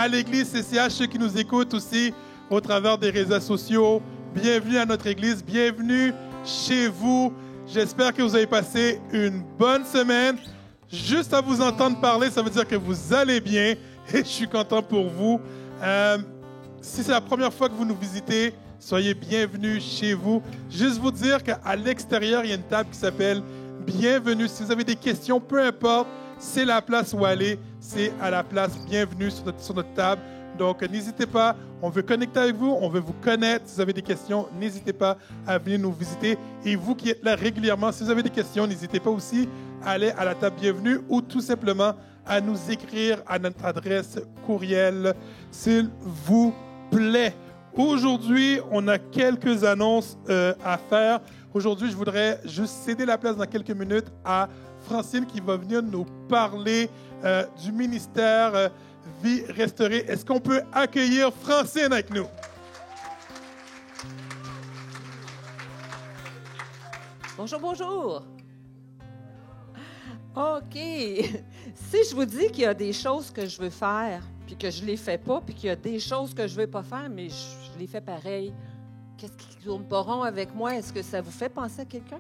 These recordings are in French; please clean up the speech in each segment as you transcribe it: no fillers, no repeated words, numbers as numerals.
à l'Église CCH, ceux qui nous écoutent aussi au travers des réseaux sociaux. Bienvenue à notre Église, bienvenue chez vous. J'espère que vous avez passé une bonne semaine. Juste à vous entendre parler, ça veut dire que vous allez bien et je suis content pour vous. Si c'est la première fois que vous nous visitez, soyez bienvenus chez vous. Juste vous dire qu'à l'extérieur, il y a une table qui s'appelle Bienvenue. Si vous avez des questions, peu importe, c'est la place où aller. C'est à la place Bienvenue sur notre table. Donc, n'hésitez pas. On veut connecter avec vous. On veut vous connaître. Si vous avez des questions, n'hésitez pas à venir nous visiter. Et vous qui êtes là régulièrement, si vous avez des questions, n'hésitez pas aussi à aller à la table Bienvenue ou tout simplement à nous écrire à notre adresse courriel, s'il vous plaît. Aujourd'hui, on a quelques annonces à faire. Aujourd'hui, je voudrais juste céder la place dans quelques minutes à Francine qui va venir nous parler du ministère Vie Restaurée. Est-ce qu'on peut accueillir Francine avec nous? Bonjour, bonjour. OK. Si je vous dis qu'il y a des choses que je veux faire, puis que je ne les fais pas, puis qu'il y a des choses que je ne veux pas faire, mais je les fais pareil, qu'est-ce qui tourne pas rond avec moi? Est-ce que ça vous fait penser à quelqu'un?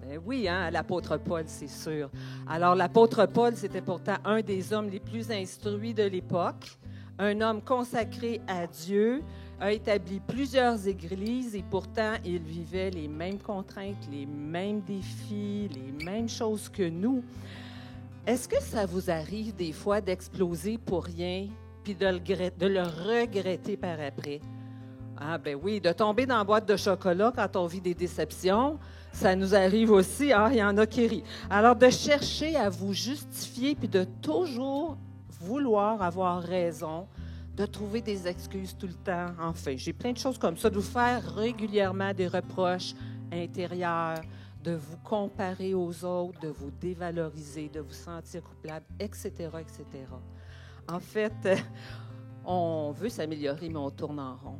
Ben oui, hein, à l'apôtre Paul, c'est sûr. Alors, l'apôtre Paul, c'était pourtant un des hommes les plus instruits de l'époque, un homme consacré à Dieu, a établi plusieurs églises et pourtant, il vivait les mêmes contraintes, les mêmes défis, les mêmes choses que nous. Est-ce que ça vous arrive des fois d'exploser pour rien puis de le regretter par après? Ah ben oui, de tomber dans la boîte de chocolat quand on vit des déceptions, ça nous arrive aussi. Ah, il y en a qui rient. Alors, de chercher à vous justifier puis de toujours vouloir avoir raison, de trouver des excuses tout le temps. Enfin, j'ai plein de choses comme ça, de vous faire régulièrement des reproches intérieurs, de vous comparer aux autres, de vous dévaloriser, de vous sentir coupable, etc., etc. En fait, on veut s'améliorer, mais on tourne en rond.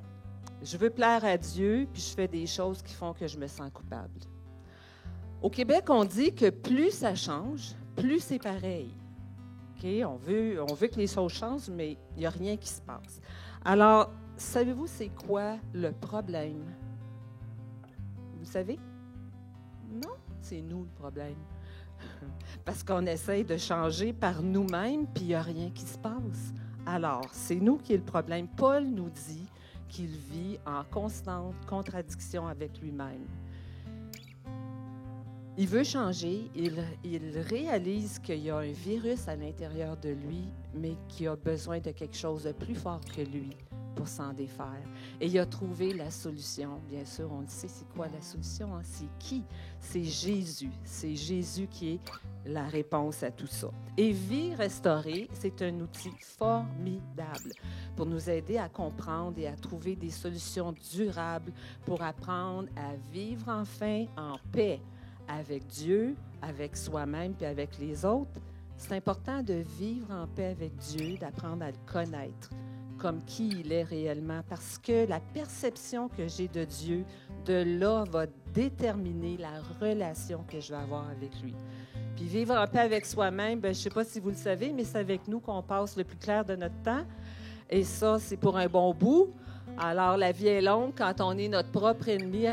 Je veux plaire à Dieu, puis je fais des choses qui font que je me sens coupable. Au Québec, on dit que plus ça change, plus c'est pareil. Okay? On veut que les choses changent, mais il n'y a rien qui se passe. Alors, savez-vous c'est quoi le problème? Vous savez? Non, c'est nous le problème. Parce qu'on essaye de changer par nous-mêmes, puis il n'y a rien qui se passe. Alors, c'est nous qui est le problème. Paul nous dit qu'il vit en constante contradiction avec lui-même. Il veut changer, il réalise qu'il y a un virus à l'intérieur de lui, mais qu'il a besoin de quelque chose de plus fort que lui pour s'en défaire. Et il a trouvé la solution. Bien sûr, on le sait, c'est quoi la solution? Hein? C'est qui? C'est Jésus. C'est Jésus qui est la réponse à tout ça. Et Vie Restaurée, c'est un outil formidable pour nous aider à comprendre et à trouver des solutions durables pour apprendre à vivre enfin en paix avec Dieu, avec soi-même puis avec les autres. C'est important de vivre en paix avec Dieu, d'apprendre à le connaître comme qui il est réellement, parce que la perception que j'ai de Dieu, de là, va déterminer la relation que je vais avoir avec lui. Puis vivre en paix avec soi-même, je ne sais pas si vous le savez, mais c'est avec nous qu'on passe le plus clair de notre temps. Et ça, c'est pour un bon bout. Alors, la vie est longue quand on est notre propre ennemi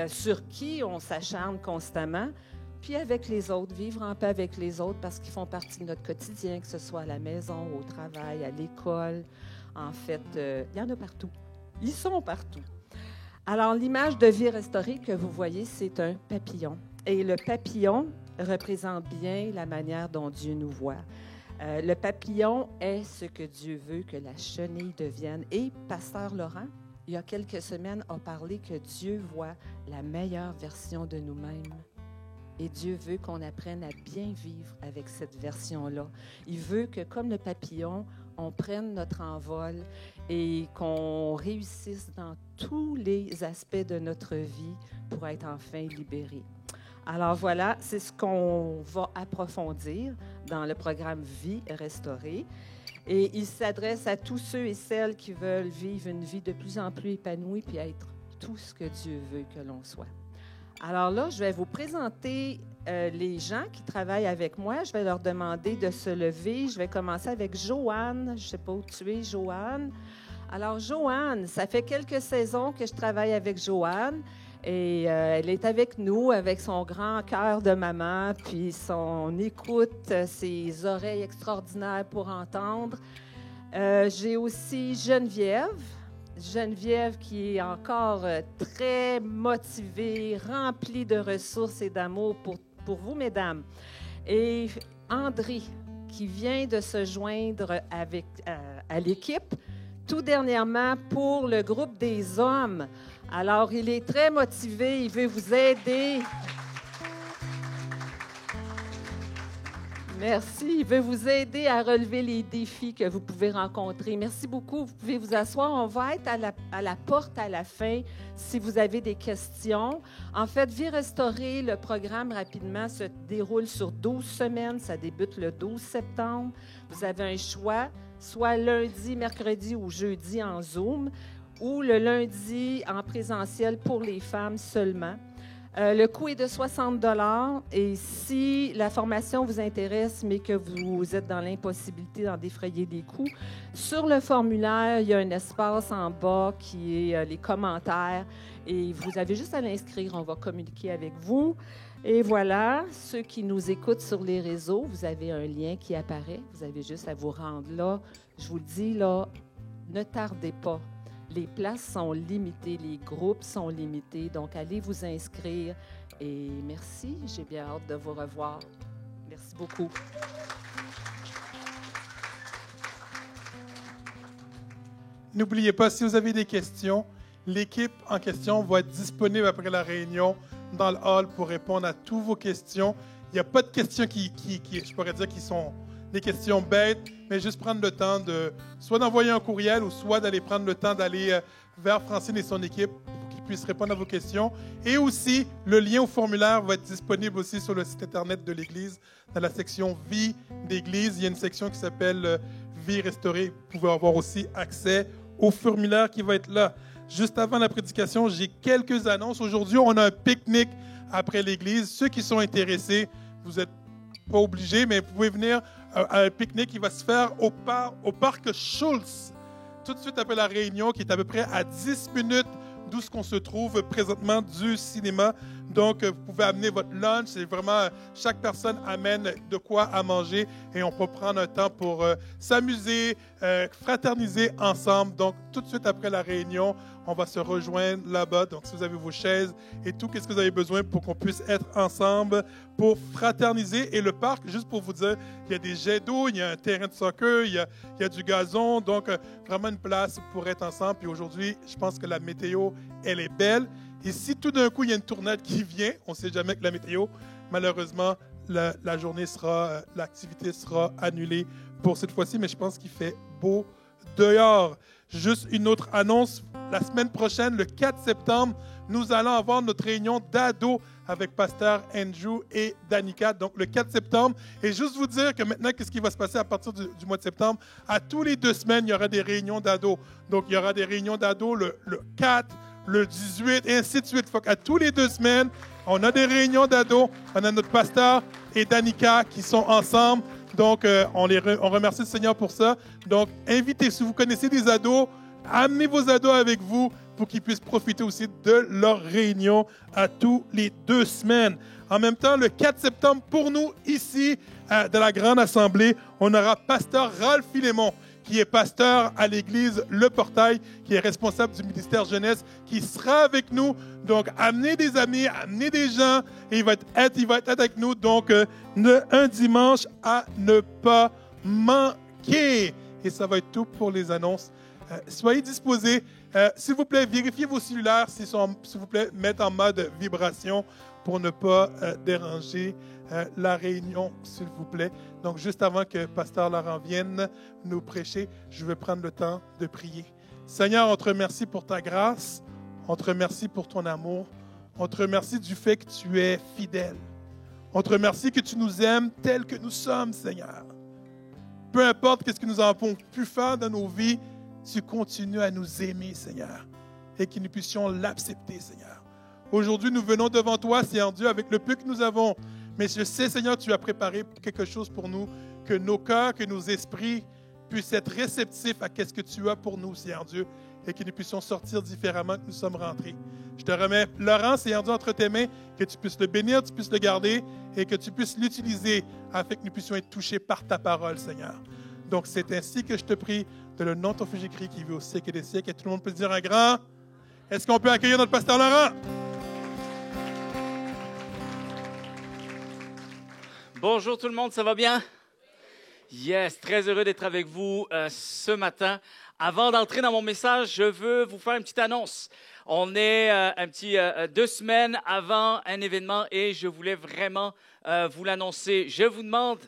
sur qui on s'acharne constamment. Puis avec les autres, vivre en paix avec les autres parce qu'ils font partie de notre quotidien, que ce soit à la maison, au travail, à l'école. En fait, il y en a partout. Ils sont partout. Alors, l'image de Vie Restaurée que vous voyez, c'est un papillon. Et le papillon représente bien la manière dont Dieu nous voit. Le papillon est ce que Dieu veut que la chenille devienne. Et Pasteur Laurent, il y a quelques semaines, a parlé que Dieu voit la meilleure version de nous-mêmes. Et Dieu veut qu'on apprenne à bien vivre avec cette version-là. Il veut que, comme le papillon, on prenne notre envol et qu'on réussisse dans tous les aspects de notre vie pour être enfin libérés. Alors voilà, c'est ce qu'on va approfondir dans le programme Vie Restaurée. Et il s'adresse à tous ceux et celles qui veulent vivre une vie de plus en plus épanouie puis être tout ce que Dieu veut que l'on soit. Alors là, je vais vous présenter les gens qui travaillent avec moi, je vais leur demander de se lever. Je vais commencer avec Joanne. Je ne sais pas où tu es, Joanne. Alors, Joanne, ça fait quelques saisons que je travaille avec Joanne. Et elle est avec nous, avec son grand cœur de maman, puis son écoute, ses oreilles extraordinaires pour entendre. J'ai aussi Geneviève qui est encore très motivée, remplie de ressources et d'amour pour vous, mesdames. Et André, qui vient de se joindre à l'équipe, tout dernièrement pour le groupe des hommes. Alors, il est très motivé, il veut vous aider. Merci. Il veut vous aider à relever les défis que vous pouvez rencontrer. Merci beaucoup. Vous pouvez vous asseoir. On va être à la porte à la fin si vous avez des questions. En fait, Vie restaurée, le programme rapidement se déroule sur 12 semaines. Ça débute le 12 septembre. Vous avez un choix, soit lundi, mercredi ou jeudi en Zoom, ou le lundi en présentiel pour les femmes seulement. Le coût est de 60 $ et si la formation vous intéresse, mais que vous êtes dans l'impossibilité d'en défrayer des coûts, sur le formulaire, il y a un espace en bas qui est les commentaires et vous avez juste à l'inscrire, on va communiquer avec vous. Et voilà, ceux qui nous écoutent sur les réseaux, vous avez un lien qui apparaît, vous avez juste à vous rendre là. Je vous le dis, là, ne tardez pas. Les places sont limitées, les groupes sont limités, donc allez vous inscrire. Et merci, j'ai bien hâte de vous revoir. Merci beaucoup. N'oubliez pas, si vous avez des questions, l'équipe en question va être disponible après la réunion dans le hall pour répondre à toutes vos questions. Il n'y a pas de questions qui je pourrais dire, qui sont des questions bêtes, mais juste prendre le temps de soit d'envoyer un courriel ou soit d'aller prendre le temps d'aller vers Francine et son équipe pour qu'ils puissent répondre à vos questions. Et aussi, le lien au formulaire va être disponible aussi sur le site Internet de l'Église, dans la section Vie d'Église. Il y a une section qui s'appelle Vie restaurée. Vous pouvez avoir aussi accès au formulaire qui va être là. Juste avant la prédication, j'ai quelques annonces. Aujourd'hui, on a un pique-nique après l'Église. Ceux qui sont intéressés, vous n'êtes pas obligés, mais vous pouvez venir à un pique-nique qui va se faire au parc Schultz, tout de suite après la réunion, qui est à peu près à 10 minutes d'où on se trouve présentement du cinéma. Donc, vous pouvez amener votre lunch. C'est vraiment, chaque personne amène de quoi à manger et on peut prendre un temps pour s'amuser, fraterniser ensemble. Donc, tout de suite après la réunion, on va se rejoindre là-bas. Donc, si vous avez vos chaises et tout, qu'est-ce que vous avez besoin pour qu'on puisse être ensemble pour fraterniser? Et le parc, juste pour vous dire, il y a des jets d'eau, il y a un terrain de soccer, il y a du gazon. Donc, vraiment une place pour être ensemble. Puis aujourd'hui, je pense que la météo, elle est belle. Et si tout d'un coup, il y a une tornade qui vient, on ne sait jamais que la météo, malheureusement, la journée sera, l'activité sera annulée pour cette fois-ci, mais je pense qu'il fait beau dehors. Juste une autre annonce, la semaine prochaine, le 4 septembre, nous allons avoir notre réunion d'ados avec Pasteur Andrew et Danica, donc le 4 septembre. Et juste vous dire que maintenant, qu'est-ce qui va se passer à partir du mois de septembre? À tous les 2 semaines, il y aura des réunions d'ados. Donc, il y aura des réunions d'ados le 4, le 18, et ainsi de suite. Faut qu'à tous les 2 semaines, on a des réunions d'ados. On a notre pasteur et Danica qui sont ensemble. Donc, on remercie le Seigneur pour ça. Donc, invitez, si vous connaissez des ados, amenez vos ados avec vous pour qu'ils puissent profiter aussi de leur réunion à tous les 2 semaines. En même temps, le 4 septembre, pour nous, ici, de la Grande Assemblée, on aura pasteur Ralph Philémon, qui est pasteur à l'église Le Portail, qui est responsable du ministère jeunesse, qui sera avec nous. Donc, amenez des amis, amenez des gens, et il va être avec nous. Donc, un dimanche à ne pas manquer. Et ça va être tout pour les annonces. Soyez disposés. S'il vous plaît, vérifiez vos cellulaires, s'il vous plaît, mettez en mode vibration pour ne pas déranger la réunion, s'il vous plaît. Donc, juste avant que Pasteur Laurent vienne nous prêcher, je vais prendre le temps de prier. Seigneur, on te remercie pour ta grâce, on te remercie pour ton amour, on te remercie du fait que tu es fidèle. On te remercie que tu nous aimes tels que nous sommes, Seigneur. Peu importe ce que nous avons pu faire dans nos vies, tu continues à nous aimer, Seigneur, et que nous puissions l'accepter, Seigneur. Aujourd'hui, nous venons devant toi, Seigneur Dieu, avec le peu que nous avons, Mais je sais, Seigneur, tu as préparé quelque chose pour nous, que nos cœurs, que nos esprits puissent être réceptifs à ce que tu as pour nous, Seigneur Dieu, et que nous puissions sortir différemment que nous sommes rentrés. Je te remets Laurent, Seigneur Dieu, entre tes mains, que tu puisses le bénir, tu puisses le garder et que tu puisses l'utiliser afin que nous puissions être touchés par ta parole, Seigneur. Donc, c'est ainsi que je te prie, de le nom de ton Fils Jésus-Christ qui vit au siècle des siècles. Et tout le monde peut dire un grand. Est-ce qu'on peut accueillir notre pasteur Laurent? Bonjour tout le monde, ça va bien? Yes, très heureux d'être avec vous ce matin. Avant d'entrer dans mon message, je veux vous faire une petite annonce. On est 2 semaines avant un événement et je voulais vraiment vous l'annoncer. Je vous demande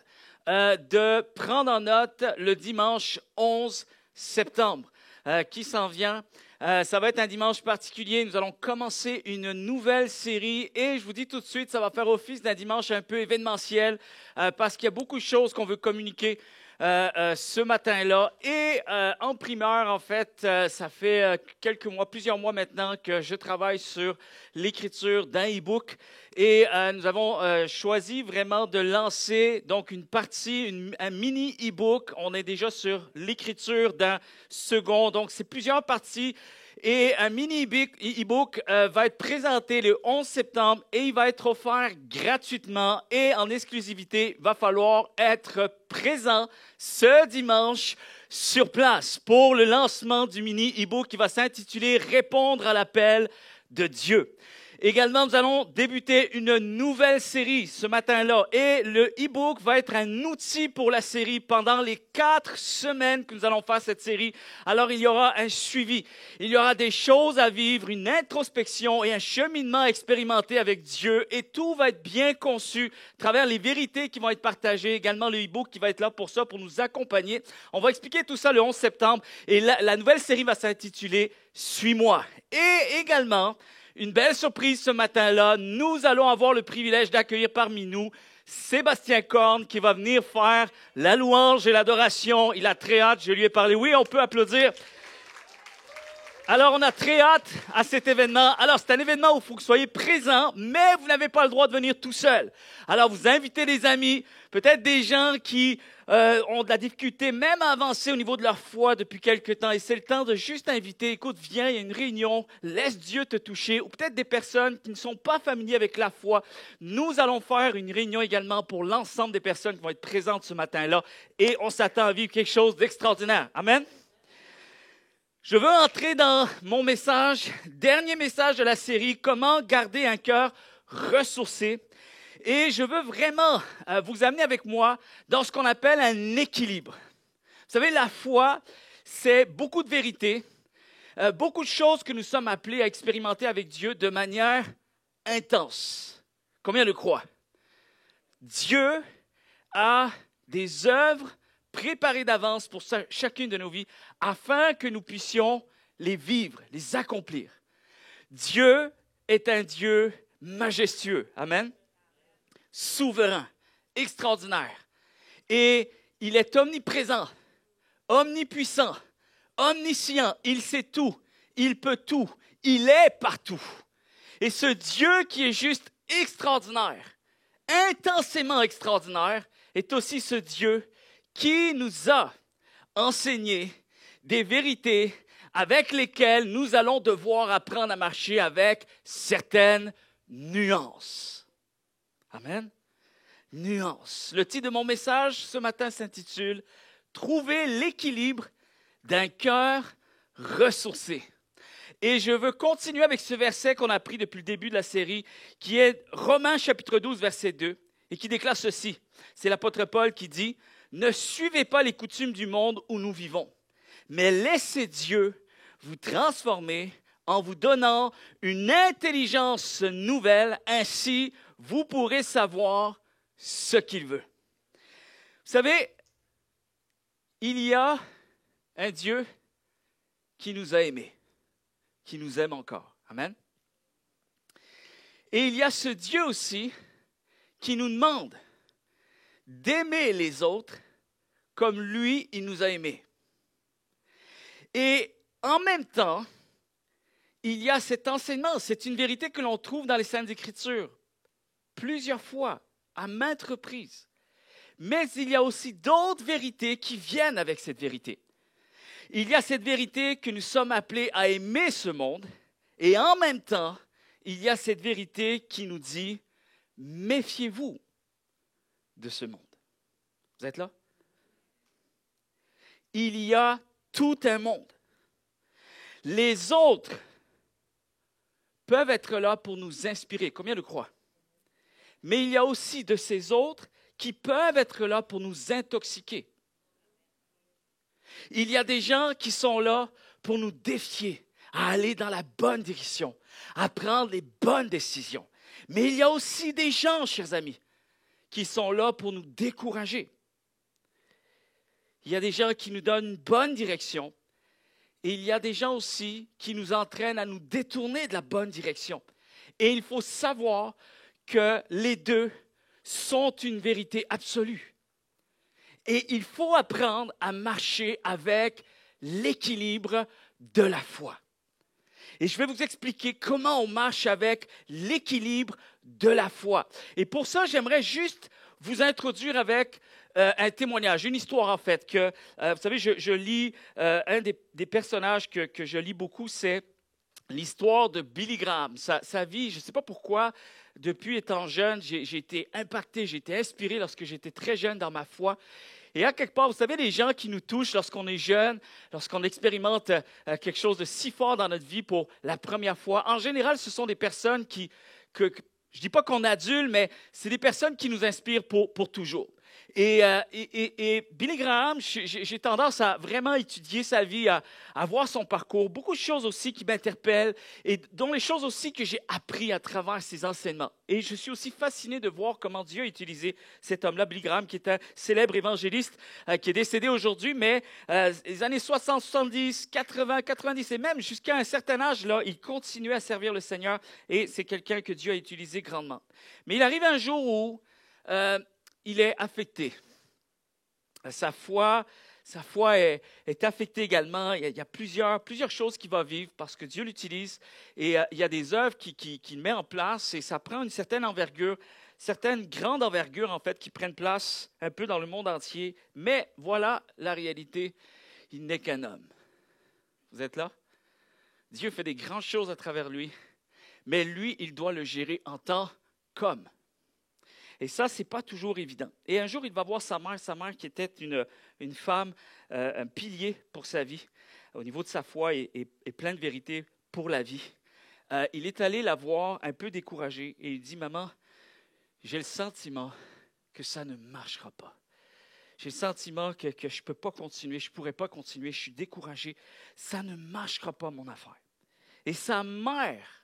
de prendre en note le dimanche 11 septembre qui s'en vient. Ça va être un dimanche particulier. Nous allons commencer une nouvelle série et je vous dis tout de suite, ça va faire office d'un dimanche un peu événementiel parce qu'il y a beaucoup de choses qu'on veut communiquer ce matin-là. Et en primeur, en fait, ça fait plusieurs mois maintenant que je travaille sur l'écriture d'un e-book. Et nous avons choisi vraiment de lancer donc une partie, un mini e-book. On est déjà sur l'écriture d'un second. Donc, c'est plusieurs parties. Et un mini e-book va être présenté le 11 septembre et il va être offert gratuitement et en exclusivité. Il va falloir être présent ce dimanche sur place pour le lancement du mini e-book qui va s'intituler « Répondre à l'appel de Dieu ». Également, nous allons débuter une nouvelle série ce matin-là et le e-book va être un outil pour la série pendant les 4 semaines que nous allons faire cette série. Alors, il y aura un suivi, il y aura des choses à vivre, une introspection et un cheminement expérimenté avec Dieu et tout va être bien conçu à travers les vérités qui vont être partagées. Également, le e-book qui va être là pour ça, pour nous accompagner. On va expliquer tout ça le 11 septembre et la nouvelle série va s'intituler « Suis-moi ». Et également, une belle surprise ce matin-là. Nous allons avoir le privilège d'accueillir parmi nous Sébastien Corne qui va venir faire la louange et l'adoration. Il a très hâte, je lui ai parlé. Oui, on peut applaudir. Alors, on a très hâte à cet événement. Alors, c'est un événement où il faut que vous soyez présents, mais vous n'avez pas le droit de venir tout seul. Alors, vous invitez des amis, peut-être des gens qui ont de la difficulté même à avancer au niveau de leur foi depuis quelque temps. Et c'est le temps de juste inviter, écoute, viens, il y a une réunion, laisse Dieu te toucher. Ou peut-être des personnes qui ne sont pas familières avec la foi. Nous allons faire une réunion également pour l'ensemble des personnes qui vont être présentes ce matin-là. Et on s'attend à vivre quelque chose d'extraordinaire. Amen. Je veux entrer dans mon message, dernier message de la série, comment garder un cœur ressourcé. Et je veux vraiment vous amener avec moi dans ce qu'on appelle un équilibre. Vous savez, la foi, c'est beaucoup de vérité, beaucoup de choses que nous sommes appelés à expérimenter avec Dieu de manière intense. Combien le croient? Dieu a des œuvres préparées d'avance pour chacune de nos vies afin que nous puissions les vivre, les accomplir. Dieu est un Dieu majestueux. Amen. Souverain, extraordinaire. Et il est omniprésent, omnipuissant, omniscient. Il sait tout, il peut tout, il est partout. Et ce Dieu qui est juste extraordinaire, intensément extraordinaire, est aussi ce Dieu qui nous a enseigné des vérités avec lesquelles nous allons devoir apprendre à marcher avec certaines nuances. Amen. Nuances. Le titre de mon message ce matin s'intitule « Trouver l'équilibre d'un cœur ressourcé ». Et je veux continuer avec ce verset qu'on a pris depuis le début de la série, qui est Romains chapitre 12, verset 2, et qui déclare ceci. C'est l'apôtre Paul qui dit « Ne suivez pas les coutumes du monde où nous vivons, mais laissez Dieu vous transformer en vous donnant une intelligence nouvelle, ainsi vous pourrez savoir ce qu'il veut. » Vous savez, il y a un Dieu qui nous a aimés, qui nous aime encore. Amen. Et il y a ce Dieu aussi qui nous demande d'aimer les autres comme lui, il nous a aimés. Et en même temps, il y a cet enseignement, c'est une vérité que l'on trouve dans les Saintes Écritures plusieurs fois à maintes reprises. Mais il y a aussi d'autres vérités qui viennent avec cette vérité. Il y a cette vérité que nous sommes appelés à aimer ce monde, et en même temps, il y a cette vérité qui nous dit « Méfiez-vous de ce monde ». Vous êtes là? Il y a tout un monde. Les autres peuvent être là pour nous inspirer. Combien le croient? Mais il y a aussi de ces autres qui peuvent être là pour nous intoxiquer. Il y a des gens qui sont là pour nous défier à aller dans la bonne direction, à prendre les bonnes décisions. Mais il y a aussi des gens, chers amis, qui sont là pour nous décourager. Il y a des gens qui nous donnent une bonne direction et il y a des gens aussi qui nous entraînent à nous détourner de la bonne direction. Et il faut savoir que les deux sont une vérité absolue. Et il faut apprendre à marcher avec l'équilibre de la foi. Et je vais vous expliquer comment on marche avec l'équilibre de la foi. Et pour ça, j'aimerais juste vous introduire avec un témoignage, une histoire en fait. Que, vous savez, je lis, un des personnages que je lis beaucoup, c'est l'histoire de Billy Graham. Sa vie, je ne sais pas pourquoi, depuis étant jeune, j'ai été impacté, j'ai été inspiré lorsque j'étais très jeune dans ma foi. Et à quelque part, vous savez, les gens qui nous touchent lorsqu'on est jeune, lorsqu'on expérimente quelque chose de si fort dans notre vie pour la première fois, en général, ce sont des personnes je ne dis pas qu'on adule, mais c'est des personnes qui nous inspirent pour toujours. Et Billy Graham, j'ai tendance à vraiment étudier sa vie, à voir son parcours. Beaucoup de choses aussi qui m'interpellent et dont les choses aussi que j'ai appris à travers ses enseignements. Et je suis aussi fasciné de voir comment Dieu a utilisé cet homme-là, Billy Graham, qui est un célèbre évangéliste qui est décédé aujourd'hui, mais les années 60, 70, 80, 90 et même jusqu'à un certain âge, là, il continuait à servir le Seigneur et c'est quelqu'un que Dieu a utilisé grandement. Mais il arrive un jour où il est affecté. Sa foi est affectée également. Il y a plusieurs choses qu'il va vivre parce que Dieu l'utilise. Et il y a des œuvres qu'il met en place et ça prend une certaine envergure, certaines grandes envergures en fait qui prennent place un peu dans le monde entier. Mais voilà la réalité, il n'est qu'un homme. Vous êtes là? Dieu fait des grandes choses à travers lui, mais lui, il doit le gérer en tant qu'homme. Et ça, ce n'est pas toujours évident. Et un jour, il va voir sa mère qui était une femme, un pilier pour sa vie, au niveau de sa foi et plein de vérité pour la vie. Il est allé la voir un peu découragé et il dit, « Maman, j'ai le sentiment que ça ne marchera pas. J'ai le sentiment que je ne peux pas continuer, je ne pourrai pas continuer, je suis découragé. Ça ne marchera pas, mon affaire. » Et sa mère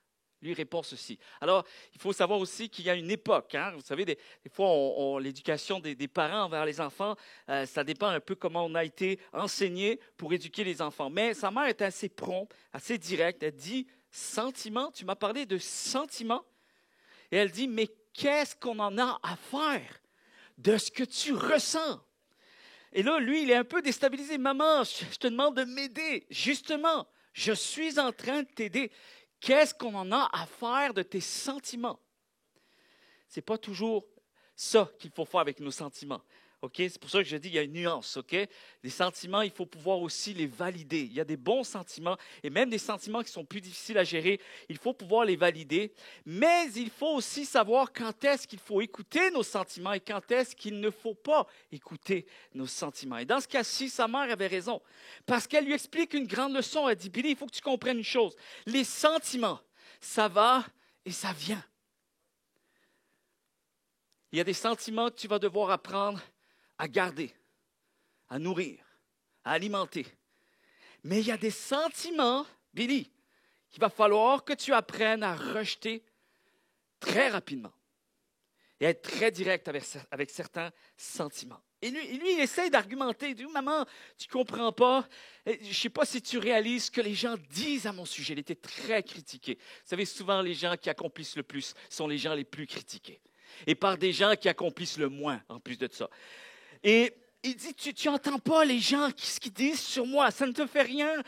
lui répond ceci. Alors, il faut savoir aussi qu'il y a une époque. Hein? Vous savez, des fois, l'éducation des parents envers les enfants, ça dépend un peu comment on a été enseigné pour éduquer les enfants. Mais sa mère est assez prompte, assez directe. Elle dit, « Sentiment, tu m'as parlé de sentiment. » Et elle dit, « Mais qu'est-ce qu'on en a à faire de ce que tu ressens? » Et là, lui, il est un peu déstabilisé. « Maman, je te demande de m'aider. Justement, je suis en train de t'aider. Qu'est-ce qu'on en a à faire de tes sentiments? » Ce n'est pas toujours ça qu'il faut faire avec nos sentiments. Okay? C'est pour ça que je dis qu'il y a une nuance. Okay? Les sentiments, il faut pouvoir aussi les valider. Il y a des bons sentiments et même des sentiments qui sont plus difficiles à gérer. Il faut pouvoir les valider. Mais il faut aussi savoir quand est-ce qu'il faut écouter nos sentiments et quand est-ce qu'il ne faut pas écouter nos sentiments. Et dans ce cas-ci, sa mère avait raison. Parce qu'elle lui explique une grande leçon. Elle dit, « Billy, il faut que tu comprennes une chose. Les sentiments, ça va et ça vient. Il y a des sentiments que tu vas devoir apprendre à garder, à nourrir, à alimenter. Mais il y a des sentiments, Billy, qu'il va falloir que tu apprennes à rejeter très rapidement et à être très direct avec certains sentiments. » Et lui, il essaie d'argumenter. Il dit, « Maman, tu ne comprends pas. Je ne sais pas si tu réalises ce que les gens disent à mon sujet. » Il était très critiqué. Vous savez, souvent, les gens qui accomplissent le plus sont les gens les plus critiqués. Et par des gens qui accomplissent le moins, en plus de ça. Et il dit, tu n'entends pas les gens ce qu'ils disent sur moi, ça ne te fait rien,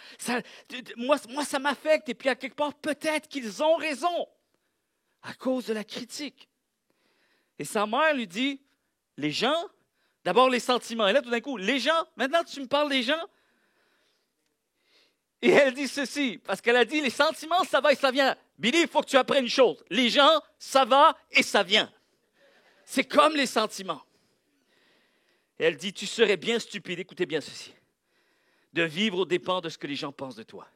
moi ça m'affecte. Et puis à quelque part, peut-être qu'ils ont raison à cause de la critique. Et sa mère lui dit, les gens, d'abord les sentiments. Et là, tout d'un coup, les gens, maintenant tu me parles des gens? Et elle dit ceci, parce qu'elle a dit, les sentiments, ça va et ça vient. Billy, il faut que tu apprennes une chose. Les gens, ça va et ça vient. C'est comme les sentiments. Et elle dit, tu serais bien stupide, écoutez bien ceci, de vivre aux dépens de ce que les gens pensent de toi.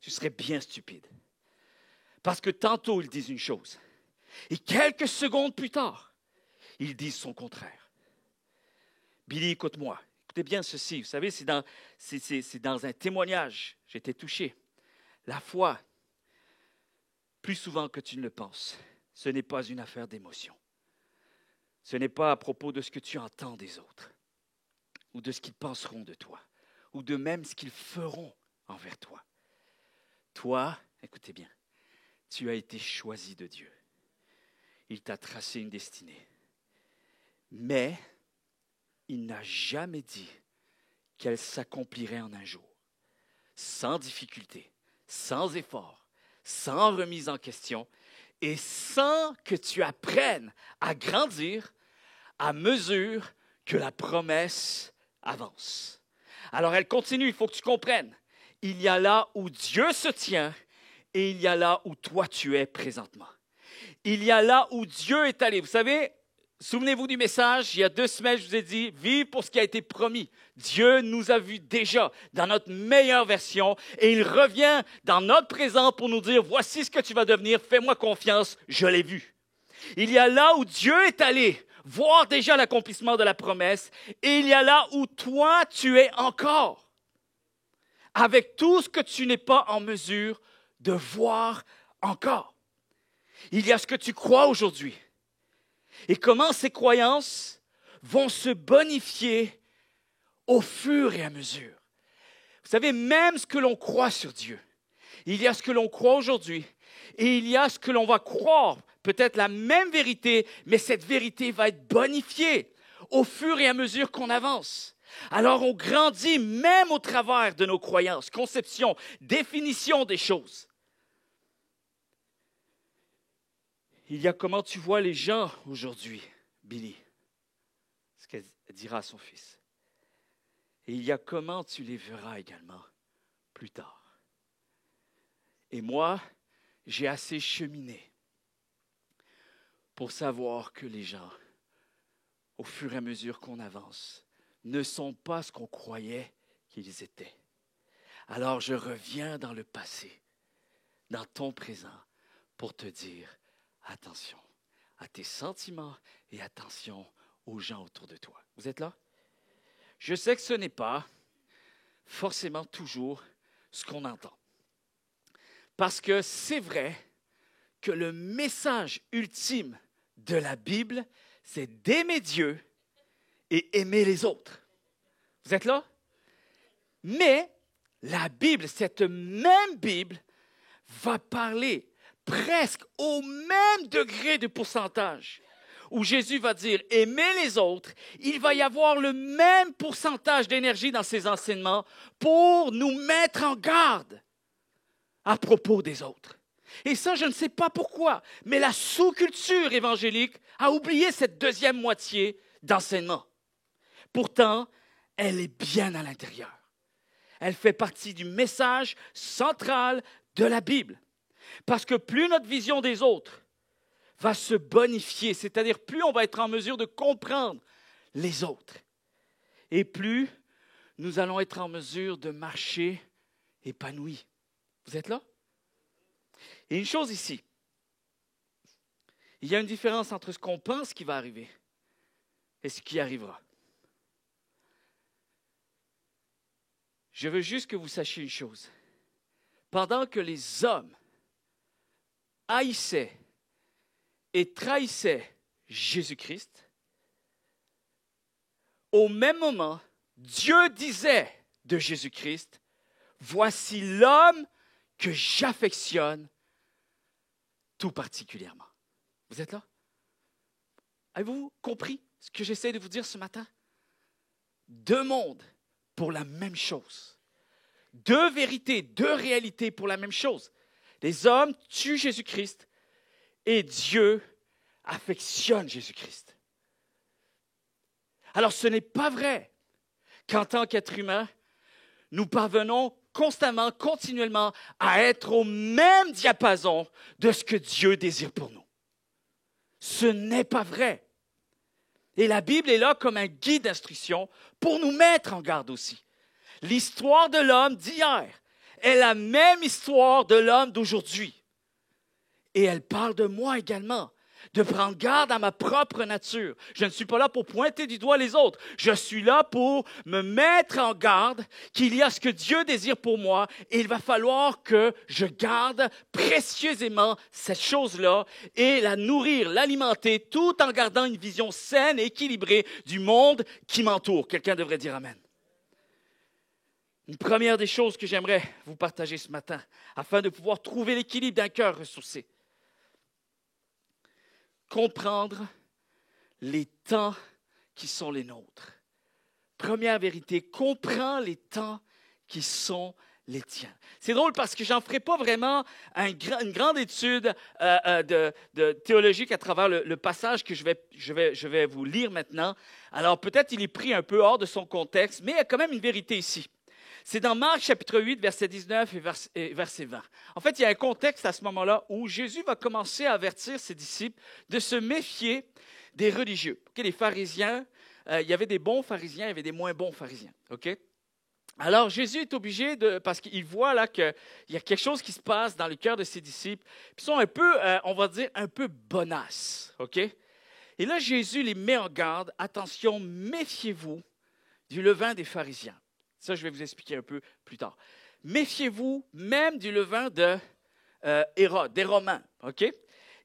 Tu serais bien stupide. Parce que tantôt, ils disent une chose. Et quelques secondes plus tard, ils disent son contraire. Billy, écoute-moi. Écoutez bien ceci. Vous savez, c'est dans un témoignage. J'ai été touché. La foi, plus souvent que tu ne le penses, ce n'est pas une affaire d'émotion. Ce n'est pas à propos de ce que tu entends des autres, ou de ce qu'ils penseront de toi, ou de même ce qu'ils feront envers toi. Toi, écoutez bien, tu as été choisi de Dieu. Il t'a tracé une destinée. Mais il n'a jamais dit qu'elle s'accomplirait en un jour, sans difficulté, sans effort, sans remise en question, et sans que tu apprennes à grandir à mesure que la promesse avance. Alors elle continue, il faut que tu comprennes. Il y a là où Dieu se tient et il y a là où toi tu es présentement. Il y a là où Dieu est allé. Vous savez, souvenez-vous du message, il y a 2 semaines, je vous ai dit, vive pour ce qui a été promis. Dieu nous a vus déjà dans notre meilleure version et il revient dans notre présent pour nous dire, voici ce que tu vas devenir, fais-moi confiance, je l'ai vu. Il y a là où Dieu est allé voir déjà l'accomplissement de la promesse et il y a là où toi, tu es encore avec tout ce que tu n'es pas en mesure de voir encore. Il y a ce que tu crois aujourd'hui. Et comment ces croyances vont se bonifier au fur et à mesure. Vous savez, même ce que l'on croit sur Dieu, il y a ce que l'on croit aujourd'hui et il y a ce que l'on va croire, peut-être la même vérité, mais cette vérité va être bonifiée au fur et à mesure qu'on avance. Alors on grandit même au travers de nos croyances, conceptions, définitions des choses. Il y a comment tu vois les gens aujourd'hui, Billy, ce qu'elle dira à son fils. Et il y a comment tu les verras également plus tard. Et moi, j'ai assez cheminé pour savoir que les gens, au fur et à mesure qu'on avance, ne sont pas ce qu'on croyait qu'ils étaient. Alors je reviens dans le passé, dans ton présent, pour te dire, attention à tes sentiments et attention aux gens autour de toi. Vous êtes là? Je sais que ce n'est pas forcément toujours ce qu'on entend. Parce que c'est vrai que le message ultime de la Bible, c'est d'aimer Dieu et aimer les autres. Vous êtes là? Mais la Bible, cette même Bible, va parler presque au même degré de pourcentage, où Jésus va dire « aimer les autres », il va y avoir le même pourcentage d'énergie dans ses enseignements pour nous mettre en garde à propos des autres. Et ça, je ne sais pas pourquoi, mais la sous-culture évangélique a oublié cette deuxième moitié d'enseignement. Pourtant, elle est bien à l'intérieur. Elle fait partie du message central de la Bible. Parce que plus notre vision des autres va se bonifier, c'est-à-dire plus on va être en mesure de comprendre les autres, et plus nous allons être en mesure de marcher épanouis. Vous êtes là? Et une chose ici, il y a une différence entre ce qu'on pense qui va arriver et ce qui arrivera. Je veux juste que vous sachiez une chose. Pendant que les hommes haïssaient et trahissaient Jésus-Christ, au même moment, Dieu disait de Jésus-Christ, « Voici l'homme que j'affectionne tout particulièrement. » Vous êtes là? Avez-vous compris ce que j'essaie de vous dire ce matin? 2 mondes pour la même chose. 2 vérités, 2 réalités pour la même chose. Les hommes tuent Jésus-Christ et Dieu affectionne Jésus-Christ. Alors, ce n'est pas vrai qu'en tant qu'être humain, nous parvenons constamment, continuellement à être au même diapason de ce que Dieu désire pour nous. Ce n'est pas vrai. Et la Bible est là comme un guide d'instruction pour nous mettre en garde aussi. L'histoire de l'homme d'hier est la même histoire de l'homme d'aujourd'hui. Et elle parle de moi également, de prendre garde à ma propre nature. Je ne suis pas là pour pointer du doigt les autres. Je suis là pour me mettre en garde qu'il y a ce que Dieu désire pour moi et il va falloir que je garde précieusement cette chose-là et la nourrir, l'alimenter, tout en gardant une vision saine et équilibrée du monde qui m'entoure. Quelqu'un devrait dire Amen. Une première des choses que j'aimerais vous partager ce matin, afin de pouvoir trouver l'équilibre d'un cœur ressourcé. Comprendre les temps qui sont les nôtres. Première vérité, comprends les temps qui sont les tiens. C'est drôle parce que je n'en ferai pas vraiment une grande étude de théologique à travers le passage que je vais vous lire maintenant. Alors peut-être il est pris un peu hors de son contexte, mais il y a quand même une vérité ici. C'est dans Marc chapitre 8, verset 19 et verset 20. En fait, il y a un contexte à ce moment-là où Jésus va commencer à avertir ses disciples de se méfier des religieux. Okay, les pharisiens, il y avait des bons pharisiens, il y avait des moins bons pharisiens. Okay? Alors, Jésus est obligé parce qu'il voit là qu'il y a quelque chose qui se passe dans le cœur de ses disciples. Ils sont un peu, on va dire, un peu bonasses. Okay? Et là, Jésus les met en garde. Attention, méfiez-vous du levain des pharisiens. Ça, je vais vous expliquer un peu plus tard. Méfiez-vous même du levain de Hérode, des Romains. Okay?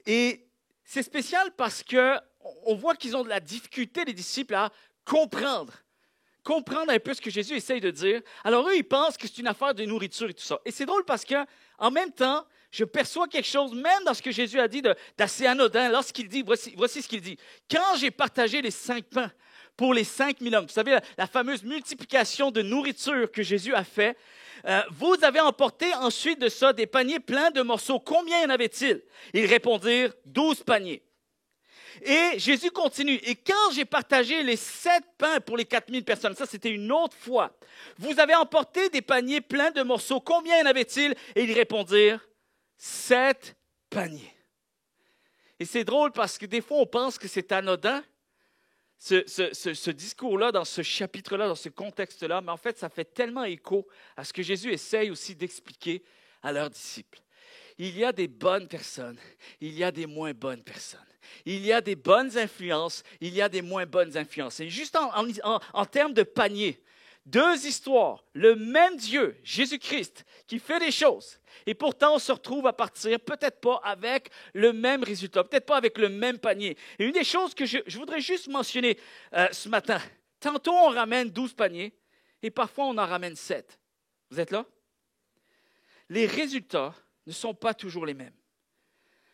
Et c'est spécial parce qu'on voit qu'ils ont de la difficulté, les disciples, à comprendre un peu ce que Jésus essaye de dire. Alors eux, ils pensent que c'est une affaire de nourriture et tout ça. Et c'est drôle parce qu'en même temps, je perçois quelque chose, même dans ce que Jésus a dit, d'assez anodin, lorsqu'il dit, voici ce qu'il dit. Quand j'ai partagé les 5 pains pour les 5000 hommes, vous savez, la fameuse multiplication de nourriture que Jésus a fait, vous avez emporté ensuite de ça des paniers pleins de morceaux. Combien y en avait-il? Ils répondirent, 12 paniers. Et Jésus continue. Et quand j'ai partagé les 7 pains pour les 4000 personnes, ça c'était une autre fois, vous avez emporté des paniers pleins de morceaux. Combien y en avait-il? Et ils répondirent, 7 paniers. Et c'est drôle parce que des fois on pense que c'est anodin, ce discours-là, dans ce chapitre-là, dans ce contexte-là, mais en fait ça fait tellement écho à ce que Jésus essaye aussi d'expliquer à leurs disciples. Il y a des bonnes personnes, il y a des moins bonnes personnes. Il y a des bonnes influences, il y a des moins bonnes influences. Et juste en termes de panier, 2 histoires, le même Dieu, Jésus-Christ, qui fait des choses. Et pourtant, on se retrouve à partir, peut-être pas avec le même résultat, peut-être pas avec le même panier. Et une des choses que je voudrais juste mentionner ce matin, tantôt on ramène 12 paniers et parfois on en ramène 7. Vous êtes là? Les résultats ne sont pas toujours les mêmes.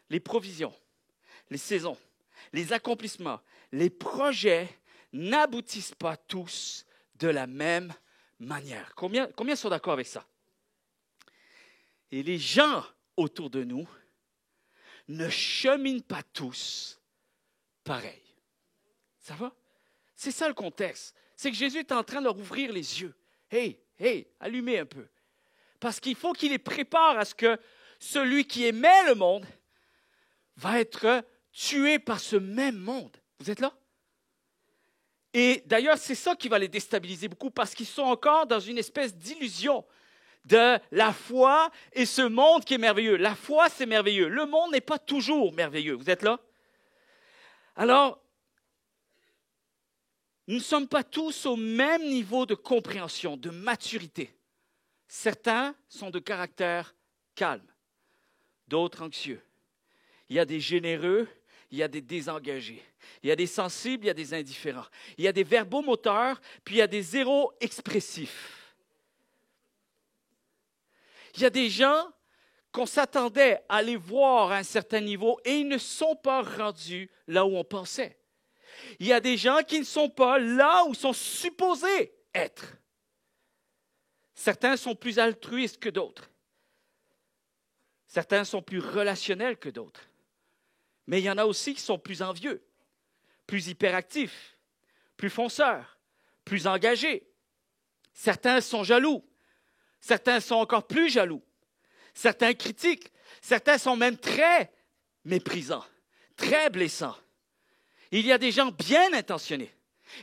Les provisions, les saisons, les accomplissements, les projets n'aboutissent pas tous de la même manière. Combien sont d'accord avec ça? Et les gens autour de nous ne cheminent pas tous pareil. Ça va? C'est ça le contexte. C'est que Jésus est en train de leur ouvrir les yeux. Hey, allumez un peu. Parce qu'il faut qu'il les prépare à ce que celui qui aimait le monde va être tué par ce même monde. Vous êtes là? Et d'ailleurs, c'est ça qui va les déstabiliser beaucoup parce qu'ils sont encore dans une espèce d'illusion de la foi et ce monde qui est merveilleux. La foi, c'est merveilleux. Le monde n'est pas toujours merveilleux. Vous êtes là? Alors, nous ne sommes pas tous au même niveau de compréhension, de maturité. Certains sont de caractère calme, d'autres anxieux. Il y a des généreux, il y a des désengagés. Il y a des sensibles, il y a des indifférents. Il y a des verbomoteurs, puis il y a des zéros expressifs. Il y a des gens qu'on s'attendait à les voir à un certain niveau et ils ne sont pas rendus là où on pensait. Il y a des gens qui ne sont pas là où ils sont supposés être. Certains sont plus altruistes que d'autres. Certains sont plus relationnels que d'autres. Mais il y en a aussi qui sont plus envieux, plus hyperactifs, plus fonceurs, plus engagés. Certains sont jaloux. Certains sont encore plus jaloux. Certains critiquent. Certains sont même très méprisants, très blessants. Il y a des gens bien intentionnés.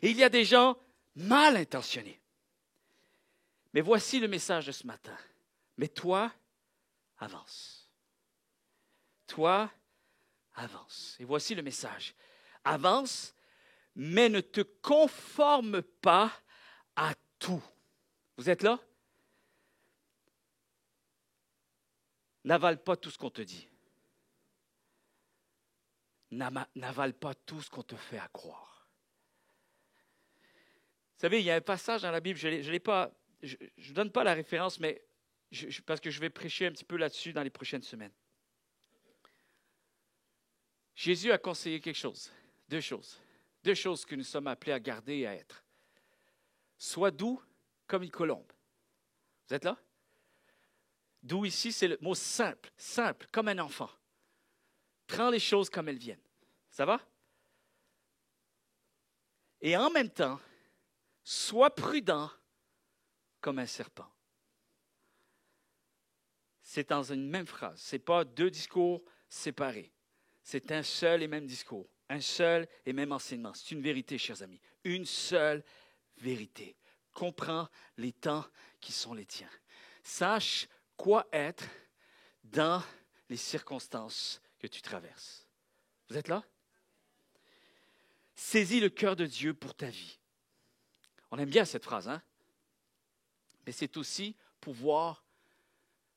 Et il y a des gens mal intentionnés. Mais voici le message de ce matin. Mais toi, avance. Toi, avance. Et voici le message. Avance, mais ne te conforme pas à tout. Vous êtes là? N'avale pas tout ce qu'on te dit. N'avale pas tout ce qu'on te fait à croire. Vous savez, il y a un passage dans la Bible, je ne donne pas la référence, mais parce que je vais prêcher un petit peu là-dessus dans les prochaines semaines. Jésus a conseillé quelque chose, deux choses que nous sommes appelés à garder et à être. Sois doux comme une colombe. Vous êtes là? Doux ici, c'est le mot simple, comme un enfant. Prends les choses comme elles viennent. Ça va? Et en même temps, sois prudent comme un serpent. C'est dans une même phrase. Ce n'est pas deux discours séparés. C'est un seul et même discours. Un seul et même enseignement. C'est une vérité, chers amis. Une seule vérité. Comprends les temps qui sont les tiens. Sache quoi être dans les circonstances que tu traverses. Vous êtes là? Saisis le cœur de Dieu pour ta vie. On aime bien cette phrase, hein? Mais c'est aussi pouvoir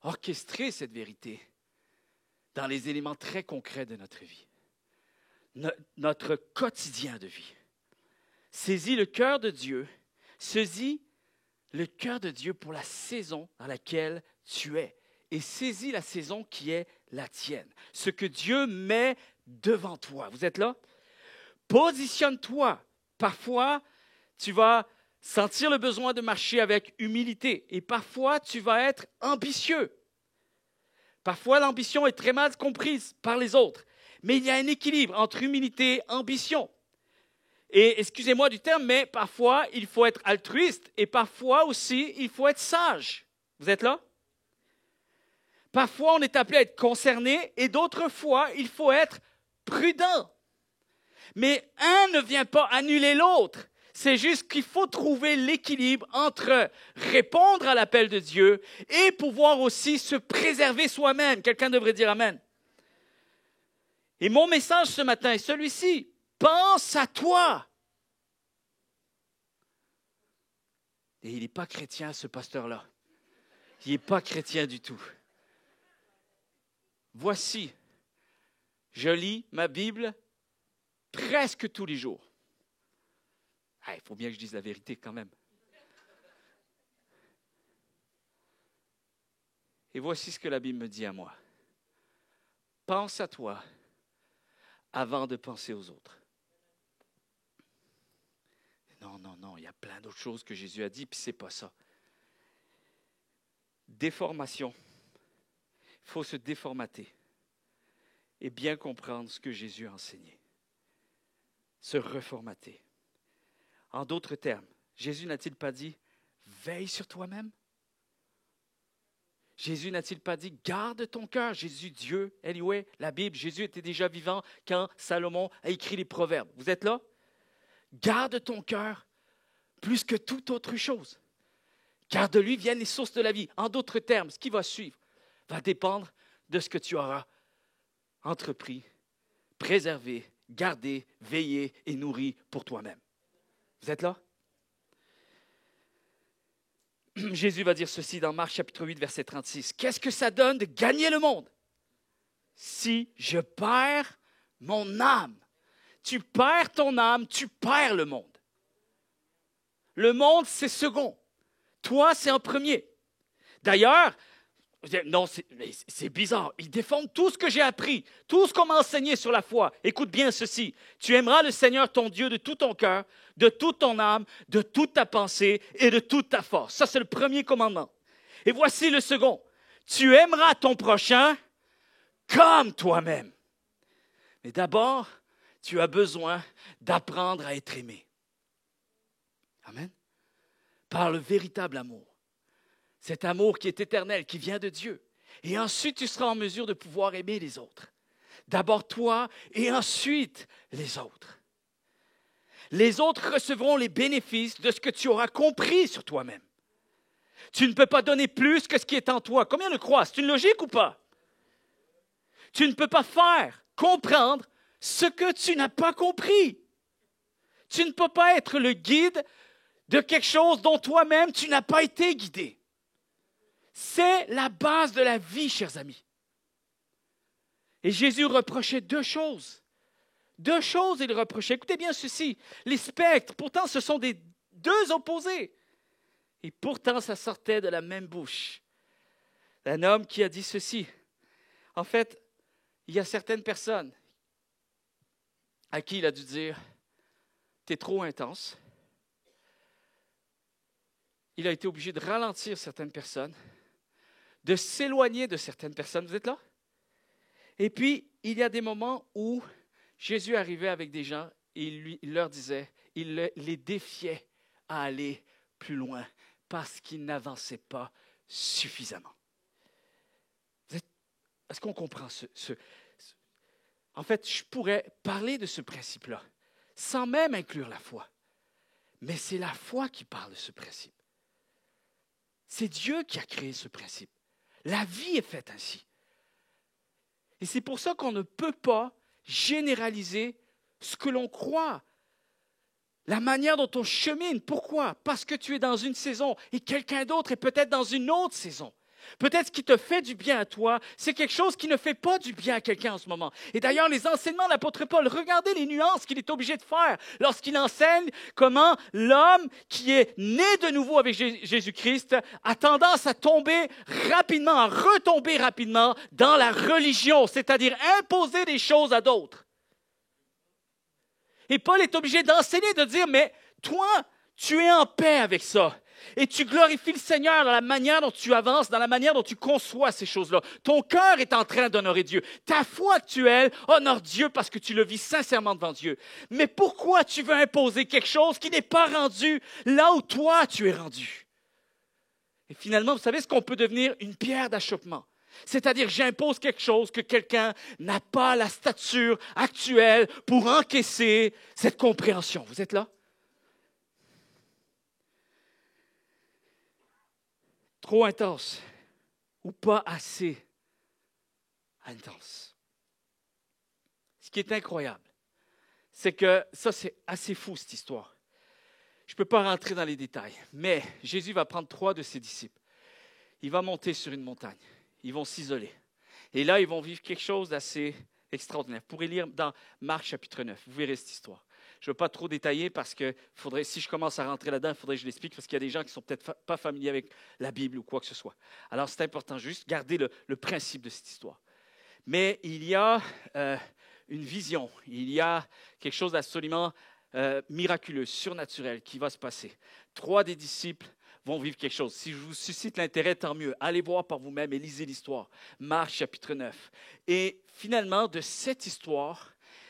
orchestrer cette vérité dans les éléments très concrets de notre vie, notre quotidien de vie. Saisis le cœur de Dieu, saisis le cœur de Dieu pour la saison dans laquelle tu es et saisis la saison qui est la tienne, ce que Dieu met devant toi. Vous êtes là? Positionne-toi. Parfois, tu vas sentir le besoin de marcher avec humilité et parfois, tu vas être ambitieux. Parfois, l'ambition est très mal comprise par les autres, mais il y a un équilibre entre humilité et ambition. Et excusez-moi du terme, mais parfois, il faut être altruiste et parfois aussi, il faut être sage. Vous êtes là? Parfois, on est appelé à être concerné et d'autres fois, il faut être prudent. Mais un ne vient pas annuler l'autre. C'est juste qu'il faut trouver l'équilibre entre répondre à l'appel de Dieu et pouvoir aussi se préserver soi-même. Quelqu'un devrait dire Amen. Et mon message ce matin est celui-ci. Pense à toi. Et il n'est pas chrétien, ce pasteur-là. Il n'est pas chrétien du tout. Voici, je lis ma Bible presque tous les jours. Il faut bien que je dise la vérité quand même. Et voici ce que la Bible me dit à moi. Pense à toi avant de penser aux autres. Non, il y a plein d'autres choses que Jésus a dit, puis c'est pas ça. Déformation. Il faut se déformater et bien comprendre ce que Jésus a enseigné. Se reformater. En d'autres termes, Jésus n'a-t-il pas dit « veille sur toi-même » ? Jésus n'a-t-il pas dit « garde ton cœur » ? Jésus, Dieu, anyway, la Bible, Jésus était déjà vivant quand Salomon a écrit les Proverbes. Vous êtes là? Garde ton cœur plus que toute autre chose. Car de lui viennent les sources de la vie. En d'autres termes, ce qui va suivre va dépendre de ce que tu auras entrepris, préservé, gardé, veillé et nourri pour toi-même. Vous êtes là? Jésus va dire ceci dans Marc chapitre 8, verset 36. Qu'est-ce que ça donne de gagner le monde si je perds mon âme? Tu perds ton âme, tu perds le monde. Le monde, c'est second. Toi, c'est en premier. D'ailleurs, non, c'est bizarre. Ils défendent tout ce que j'ai appris, tout ce qu'on m'a enseigné sur la foi. Écoute bien ceci. Tu aimeras le Seigneur ton Dieu de tout ton cœur, de toute ton âme, de toute ta pensée et de toute ta force. Ça, c'est le premier commandement. Et voici le second. Tu aimeras ton prochain comme toi-même. Mais d'abord, tu as besoin d'apprendre à être aimé. Amen. Par le véritable amour. Cet amour qui est éternel, qui vient de Dieu. Et ensuite, tu seras en mesure de pouvoir aimer les autres. D'abord toi et ensuite les autres. Les autres recevront les bénéfices de ce que tu auras compris sur toi-même. Tu ne peux pas donner plus que ce qui est en toi. Combien le croient? C'est une logique ou pas? Tu ne peux pas faire comprendre ce que tu n'as pas compris. Tu ne peux pas être le guide de quelque chose dont toi-même tu n'as pas été guidé. C'est la base de la vie, chers amis. Et Jésus reprochait deux choses. Deux choses, il reprochait. Écoutez bien ceci. Les spectres, pourtant, ce sont des deux opposés. Et pourtant, ça sortait de la même bouche. Un homme qui a dit ceci. En fait, il y a certaines personnes à qui il a dû dire « T'es trop intense ». Il a été obligé de ralentir certaines personnes, de s'éloigner de certaines personnes. Vous êtes là? Et puis, il y a des moments où Jésus arrivait avec des gens et il leur disait, il les défiait à aller plus loin parce qu'ils n'avançaient pas suffisamment. Est-ce qu'on comprend En fait, je pourrais parler de ce principe-là sans même inclure la foi. Mais c'est la foi qui parle de ce principe. C'est Dieu qui a créé ce principe. La vie est faite ainsi. Et c'est pour ça qu'on ne peut pas généraliser ce que l'on croit. La manière dont on chemine. Pourquoi? Parce que tu es dans une saison et quelqu'un d'autre est peut-être dans une autre saison. Peut-être ce qui te fait du bien à toi, c'est quelque chose qui ne fait pas du bien à quelqu'un en ce moment. Et d'ailleurs, les enseignements de l'apôtre Paul, regardez les nuances qu'il est obligé de faire lorsqu'il enseigne comment l'homme qui est né de nouveau avec Jésus-Christ a tendance à tomber rapidement, à retomber rapidement dans la religion, c'est-à-dire imposer des choses à d'autres. Et Paul est obligé d'enseigner, de dire, mais toi, tu es en paix avec ça. Et tu glorifies le Seigneur dans la manière dont tu avances, dans la manière dont tu conçois ces choses-là. Ton cœur est en train d'honorer Dieu. Ta foi actuelle honore Dieu parce que tu le vis sincèrement devant Dieu. Mais pourquoi tu veux imposer quelque chose qui n'est pas rendu là où toi tu es rendu? Et finalement, vous savez ce qu'on peut devenir? Une pierre d'achoppement. C'est-à-dire, j'impose quelque chose que quelqu'un n'a pas la stature actuelle pour encaisser cette compréhension. Vous êtes là? Trop intense ou pas assez intense. Ce qui est incroyable, c'est que ça, c'est assez fou, cette histoire. Je ne peux pas rentrer dans les détails, mais Jésus va prendre 3 de ses disciples. Il va monter sur une montagne. Ils vont s'isoler. Et là, ils vont vivre quelque chose d'assez extraordinaire. Vous pourrez lire dans Marc chapitre 9. Vous verrez cette histoire. Je ne veux pas trop détailler parce que si je commence à rentrer là-dedans, il faudrait que je l'explique parce qu'il y a des gens qui ne sont peut-être pas familiers avec la Bible ou quoi que ce soit. Alors, c'est important juste garder le principe de cette histoire. Mais il y a une vision, il y a quelque chose d'absolument miraculeux, surnaturel qui va se passer. 3 des disciples vont vivre quelque chose. Si je vous suscite l'intérêt, tant mieux. Allez voir par vous-même et lisez l'histoire. Marc chapitre 9. Et finalement, de cette histoire,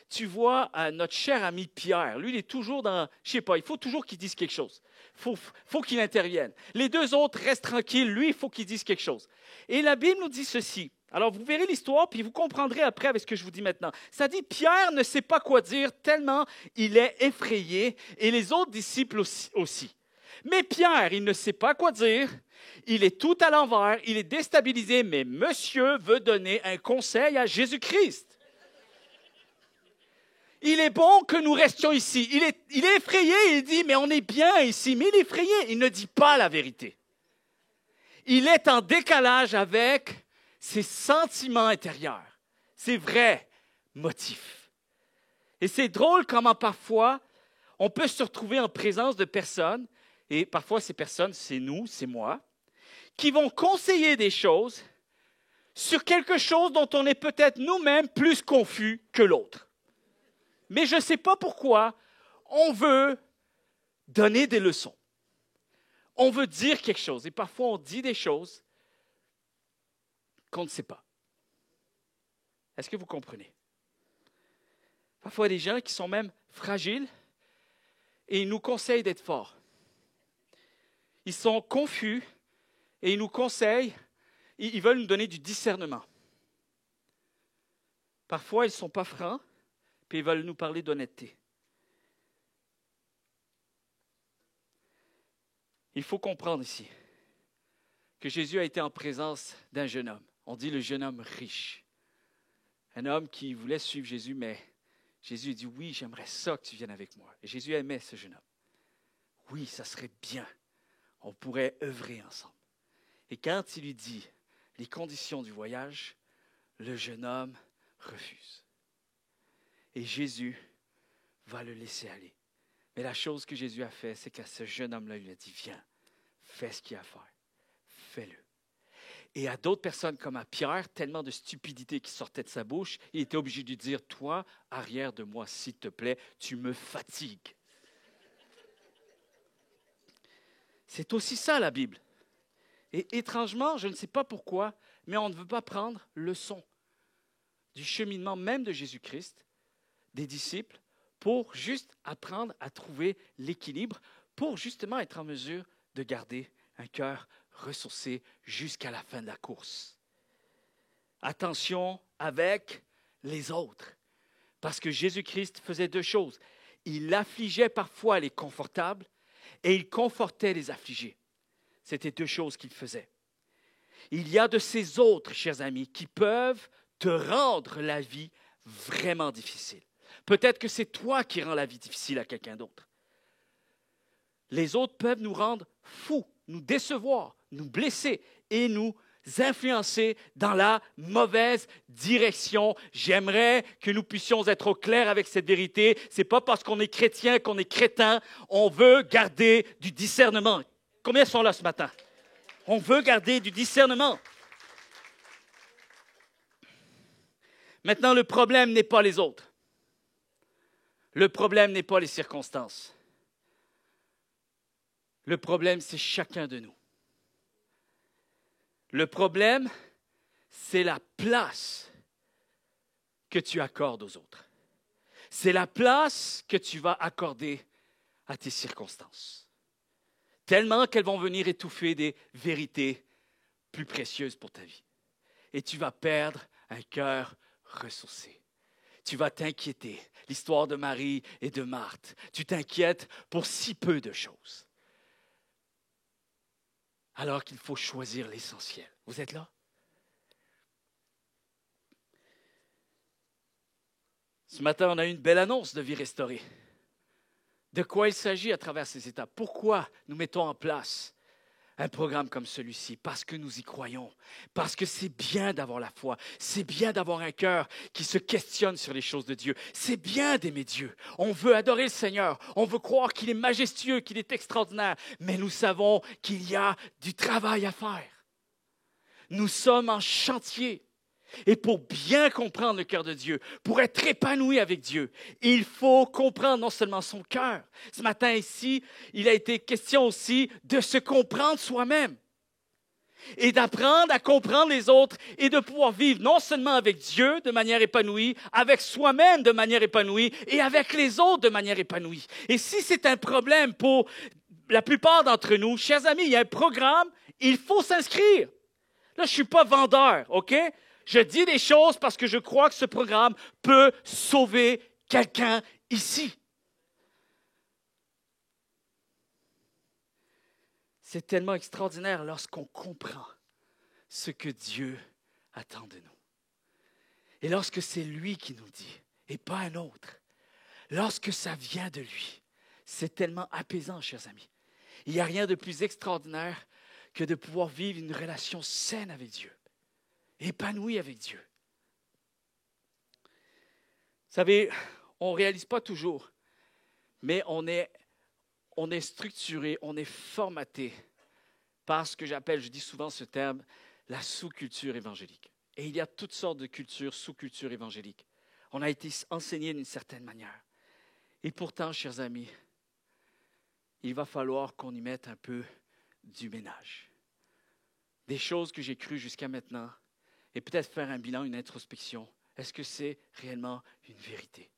tu vois notre cher ami Pierre. Lui, il est toujours dans, je ne sais pas, il faut toujours qu'il dise quelque chose. Il faut qu'il intervienne. Les 2 autres restent tranquilles. Lui, il faut qu'il dise quelque chose. Et la Bible nous dit ceci. Alors, vous verrez l'histoire, puis vous comprendrez après avec ce que je vous dis maintenant. Ça dit, Pierre ne sait pas quoi dire tellement il est effrayé, et les autres disciples aussi. Mais Pierre, il ne sait pas quoi dire. Il est tout à l'envers. Il est déstabilisé, mais monsieur veut donner un conseil à Jésus-Christ. Il est bon que nous restions ici. Il est effrayé, il dit, mais on est bien ici. Mais il est effrayé, il ne dit pas la vérité. Il est en décalage avec ses sentiments intérieurs, ses vrais motifs. Et c'est drôle comment parfois, on peut se retrouver en présence de personnes, et parfois ces personnes, c'est nous, c'est moi, qui vont conseiller des choses sur quelque chose dont on est peut-être nous-mêmes plus confus que l'autre. Mais je ne sais pas pourquoi on veut donner des leçons. On veut dire quelque chose. Et parfois, on dit des choses qu'on ne sait pas. Est-ce que vous comprenez? Parfois, des gens qui sont même fragiles et ils nous conseillent d'être forts. Ils sont confus et ils nous conseillent, ils veulent nous donner du discernement. Parfois, ils ne sont pas francs, puis ils veulent nous parler d'honnêteté. Il faut comprendre ici que Jésus a été en présence d'un jeune homme. On dit le jeune homme riche. Un homme qui voulait suivre Jésus, mais Jésus dit, oui, j'aimerais ça que tu viennes avec moi. Et Jésus aimait ce jeune homme. Oui, ça serait bien. On pourrait œuvrer ensemble. Et quand il lui dit les conditions du voyage, le jeune homme refuse. Et Jésus va le laisser aller. Mais la chose que Jésus a fait, c'est qu'à ce jeune homme-là, il lui a dit, viens, fais ce qu'il y a à faire. Fais-le. Et à d'autres personnes comme à Pierre, tellement de stupidité qui sortait de sa bouche, il était obligé de dire, toi, arrière de moi, s'il te plaît, tu me fatigues. C'est aussi ça la Bible. Et étrangement, je ne sais pas pourquoi, mais on ne veut pas prendre leçon du cheminement même de Jésus-Christ, des disciples, pour juste apprendre à trouver l'équilibre, pour justement être en mesure de garder un cœur ressourcé jusqu'à la fin de la course. Attention avec les autres, parce que Jésus-Christ faisait deux choses. Il affligeait parfois les confortables et il confortait les affligés. C'était deux choses qu'il faisait. Il y a de ces autres, chers amis, qui peuvent te rendre la vie vraiment difficile. Peut-être que c'est toi qui rends la vie difficile à quelqu'un d'autre. Les autres peuvent nous rendre fous, nous décevoir, nous blesser et nous influencer dans la mauvaise direction. J'aimerais que nous puissions être au clair avec cette vérité. Ce n'est pas parce qu'on est chrétien qu'on est crétin. On veut garder du discernement. Combien sont là ce matin? On veut garder du discernement. Maintenant, le problème n'est pas les autres. Le problème n'est pas les circonstances. Le problème, c'est chacun de nous. Le problème, c'est la place que tu accordes aux autres. C'est la place que tu vas accorder à tes circonstances. Tellement qu'elles vont venir étouffer des vérités plus précieuses pour ta vie. Et tu vas perdre un cœur ressourcé. Tu vas t'inquiéter. L'histoire de Marie et de Marthe. Tu t'inquiètes pour si peu de choses. Alors qu'il faut choisir l'essentiel. Vous êtes là? Ce matin, on a eu une belle annonce de Vie restaurée. De quoi il s'agit à travers ces étapes? Pourquoi nous mettons en place un programme comme celui-ci? Parce que nous y croyons. Parce que c'est bien d'avoir la foi. C'est bien d'avoir un cœur qui se questionne sur les choses de Dieu. C'est bien d'aimer Dieu. On veut adorer le Seigneur. On veut croire qu'il est majestueux, qu'il est extraordinaire. Mais nous savons qu'il y a du travail à faire. Nous sommes en chantier. Et pour bien comprendre le cœur de Dieu, pour être épanoui avec Dieu, il faut comprendre non seulement son cœur. Ce matin ici, il a été question aussi de se comprendre soi-même et d'apprendre à comprendre les autres et de pouvoir vivre non seulement avec Dieu de manière épanouie, avec soi-même de manière épanouie et avec les autres de manière épanouie. Et si c'est un problème pour la plupart d'entre nous, chers amis, il y a un programme, il faut s'inscrire. Là, je ne suis pas vendeur, OK? Je dis des choses parce que je crois que ce programme peut sauver quelqu'un ici. C'est tellement extraordinaire lorsqu'on comprend ce que Dieu attend de nous. Et lorsque c'est lui qui nous dit, et pas un autre, lorsque ça vient de lui, c'est tellement apaisant, chers amis. Il n'y a rien de plus extraordinaire que de pouvoir vivre une relation saine avec Dieu. Épanoui avec Dieu. Vous savez, on ne réalise pas toujours, mais on est structuré, on est formaté par ce que j'appelle, je dis souvent ce terme, la sous-culture évangélique. Et il y a toutes sortes de cultures, sous-cultures évangéliques. On a été enseigné d'une certaine manière. Et pourtant, chers amis, il va falloir qu'on y mette un peu du ménage. Des choses que j'ai crues jusqu'à maintenant, et peut-être faire un bilan, une introspection. Est-ce que c'est réellement une vérité?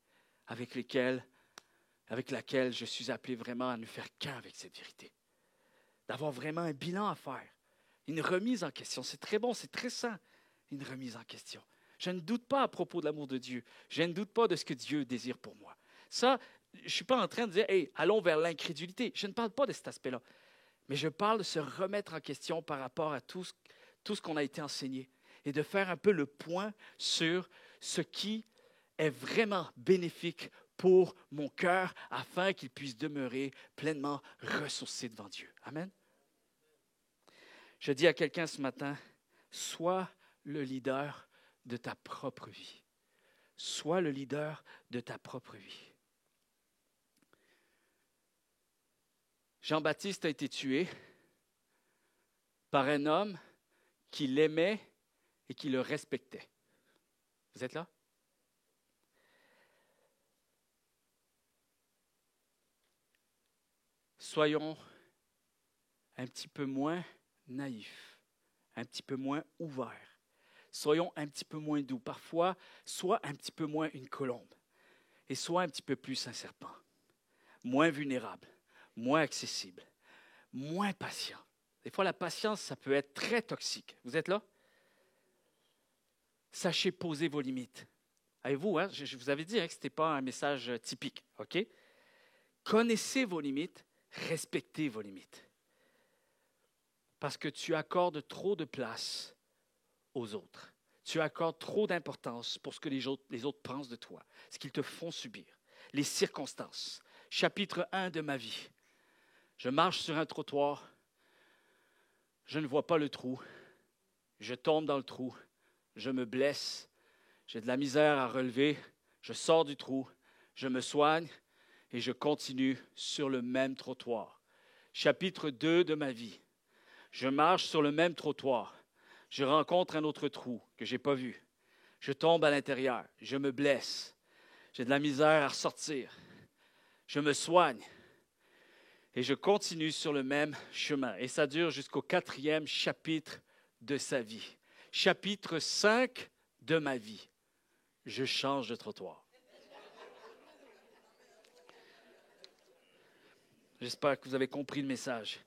avec laquelle je suis appelé vraiment à ne faire qu'un avec cette vérité. D'avoir vraiment un bilan à faire, une remise en question. C'est très bon, c'est très sain, une remise en question. Je ne doute pas à propos de l'amour de Dieu. Je ne doute pas de ce que Dieu désire pour moi. Ça, je ne suis pas en train de dire, hey, allons vers l'incrédulité. Je ne parle pas de cet aspect-là. Mais je parle de se remettre en question par rapport à tout ce qu'on a été enseigné et de faire un peu le point sur ce qui est vraiment bénéfique pour mon cœur afin qu'il puisse demeurer pleinement ressourcé devant Dieu. Amen. Je dis à quelqu'un ce matin, sois le leader de ta propre vie. Sois le leader de ta propre vie. Jean-Baptiste a été tué par un homme qui l'aimait et qui le respectait. Vous êtes là? Soyons un petit peu moins naïfs, un petit peu moins ouverts. Soyons un petit peu moins doux. Parfois, sois un petit peu moins une colombe et sois un petit peu plus un serpent. Moins vulnérable, moins accessible, moins patient. Des fois, la patience, ça peut être très toxique. Vous êtes là? Sachez poser vos limites. Avez-vous, je vous avais dit que ce n'était pas un message typique, OK? Connaissez vos limites, respectez vos limites. Parce que tu accordes trop de place aux autres. Tu accordes trop d'importance pour ce que les autres pensent de toi, ce qu'ils te font subir, les circonstances. Chapitre 1 de ma vie. Je marche sur un trottoir, je ne vois pas le trou, je tombe dans le trou, je me blesse, j'ai de la misère à relever, je sors du trou, je me soigne et je continue sur le même trottoir. Chapitre 2 de ma vie. Je marche sur le même trottoir, je rencontre un autre trou que je n'ai pas vu, je tombe à l'intérieur, je me blesse, j'ai de la misère à ressortir, je me soigne. Et je continue sur le même chemin. Et ça dure jusqu'au 4e chapitre de sa vie. Chapitre 5 de ma vie. Je change de trottoir. J'espère que vous avez compris le message.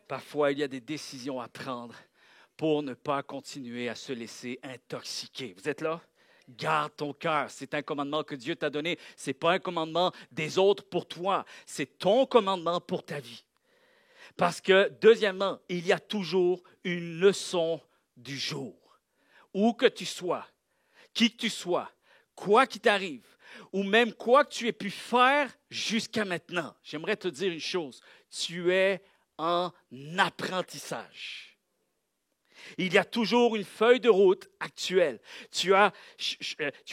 Parfois, il y a des décisions à prendre pour ne pas continuer à se laisser intoxiquer. Vous êtes là? Garde ton cœur. C'est un commandement que Dieu t'a donné. Ce n'est pas un commandement des autres pour toi. C'est ton commandement pour ta vie. Parce que, deuxièmement, il y a toujours une leçon du jour. Où que tu sois, qui que tu sois, quoi qui t'arrive, ou même quoi que tu aies pu faire jusqu'à maintenant, j'aimerais te dire une chose. Tu es en apprentissage. Il y a toujours une feuille de route actuelle. Tu as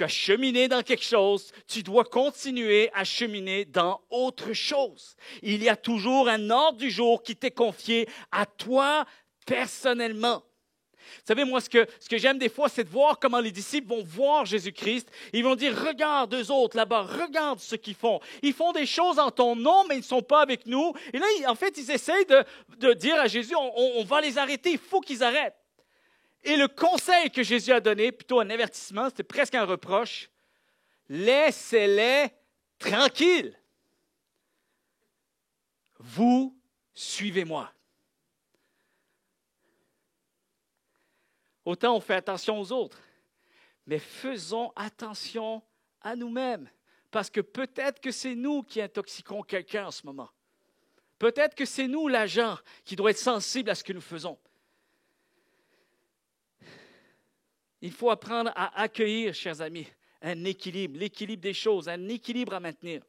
cheminé dans quelque chose, tu dois continuer à cheminer dans autre chose. Il y a toujours un ordre du jour qui t'est confié à toi personnellement. Vous savez, moi, ce que j'aime des fois, c'est de voir comment les disciples vont voir Jésus-Christ. Ils vont dire, regarde eux autres là-bas, regarde ce qu'ils font. Ils font des choses en ton nom, mais ils ne sont pas avec nous. Et là, en fait, ils essayent de dire à Jésus, on va les arrêter, il faut qu'ils arrêtent. Et le conseil que Jésus a donné, plutôt un avertissement, c'était presque un reproche, laissez-les tranquilles. Vous, suivez-moi. Autant on fait attention aux autres, mais faisons attention à nous-mêmes, parce que peut-être que c'est nous qui intoxiquons quelqu'un en ce moment. Peut-être que c'est nous l'agent qui doit être sensible à ce que nous faisons. Il faut apprendre à accueillir, chers amis, un équilibre, l'équilibre des choses, un équilibre à maintenir.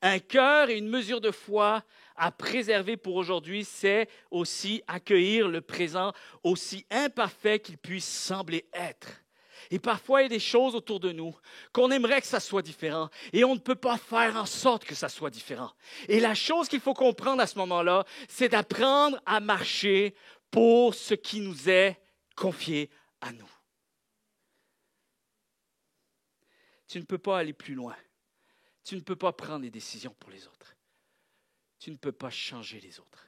Un cœur et une mesure de foi à préserver pour aujourd'hui, c'est aussi accueillir le présent aussi imparfait qu'il puisse sembler être. Et parfois, il y a des choses autour de nous qu'on aimerait que ça soit différent et on ne peut pas faire en sorte que ça soit différent. Et la chose qu'il faut comprendre à ce moment-là, c'est d'apprendre à marcher pour ce qui nous est confié à nous. Tu ne peux pas aller plus loin. Tu ne peux pas prendre des décisions pour les autres. Tu ne peux pas changer les autres.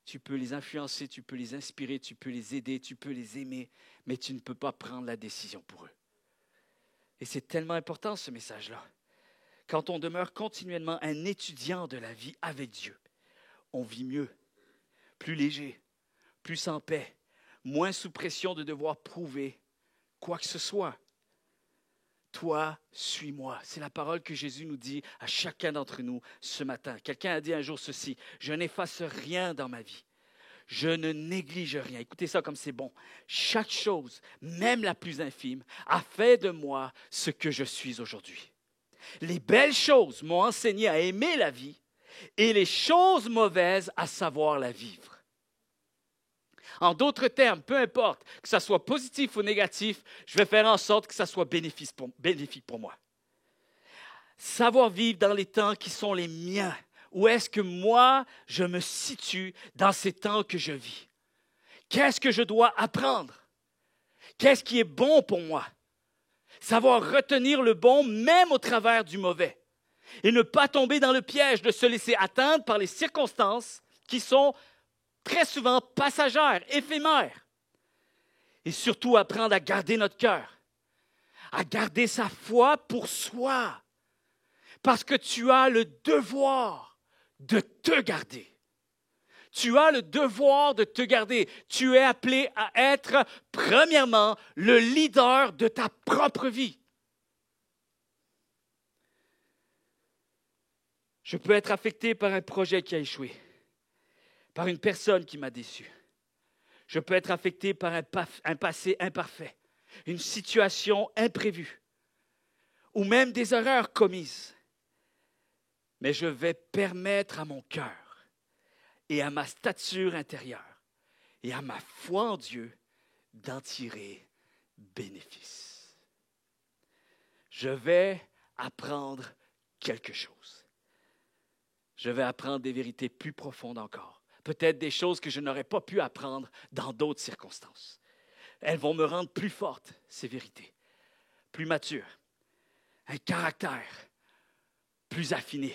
Tu peux les influencer, tu peux les inspirer, tu peux les aider, tu peux les aimer, mais tu ne peux pas prendre la décision pour eux. Et c'est tellement important ce message-là. Quand on demeure continuellement un étudiant de la vie avec Dieu, on vit mieux, plus léger, plus en paix, moins sous pression de devoir prouver quoi que ce soit. Toi, suis-moi. C'est la parole que Jésus nous dit à chacun d'entre nous ce matin. Quelqu'un a dit un jour ceci, « Je n'efface rien dans ma vie. Je ne néglige rien. » Écoutez ça comme c'est bon. Chaque chose, même la plus infime, a fait de moi ce que je suis aujourd'hui. Les belles choses m'ont enseigné à aimer la vie et les choses mauvaises à savoir la vivre. En d'autres termes, peu importe que ça soit positif ou négatif, je vais faire en sorte que ça soit bénéfique pour moi. Savoir vivre dans les temps qui sont les miens. Où est-ce que moi, je me situe dans ces temps que je vis? Qu'est-ce que je dois apprendre? Qu'est-ce qui est bon pour moi? Savoir retenir le bon même au travers du mauvais. Et ne pas tomber dans le piège de se laisser atteindre par les circonstances qui sont très souvent passagères, éphémères. Et surtout apprendre à garder notre cœur, à garder sa foi pour soi. Parce que tu as le devoir de te garder. Tu as le devoir de te garder. Tu es appelé à être, premièrement, le leader de ta propre vie. Je peux être affecté par un projet qui a échoué, par une personne qui m'a déçu. Je peux être affecté par un passé imparfait, une situation imprévue, ou même des erreurs commises. Mais je vais permettre à mon cœur et à ma stature intérieure et à ma foi en Dieu d'en tirer bénéfice. Je vais apprendre quelque chose. Je vais apprendre des vérités plus profondes encore. Peut-être des choses que je n'aurais pas pu apprendre dans d'autres circonstances. Elles vont me rendre plus forte, ces vérités, plus mature, un caractère plus affiné,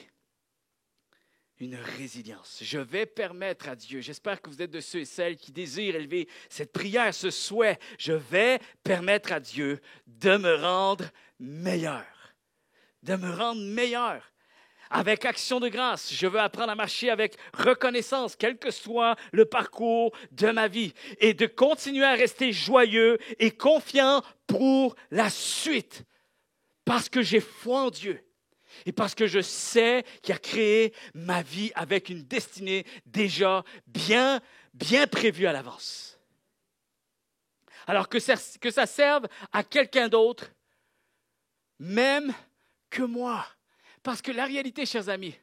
une résilience. Je vais permettre à Dieu, j'espère que vous êtes de ceux et celles qui désirent élever cette prière, ce souhait, je vais permettre à Dieu de me rendre meilleur, de me rendre meilleur. Avec action de grâce, je veux apprendre à marcher avec reconnaissance, quel que soit le parcours de ma vie, et de continuer à rester joyeux et confiant pour la suite, parce que j'ai foi en Dieu et parce que je sais qu'il a créé ma vie avec une destinée déjà bien prévue à l'avance. Alors que ça serve à quelqu'un d'autre, même que moi. Parce que la réalité, chers amis,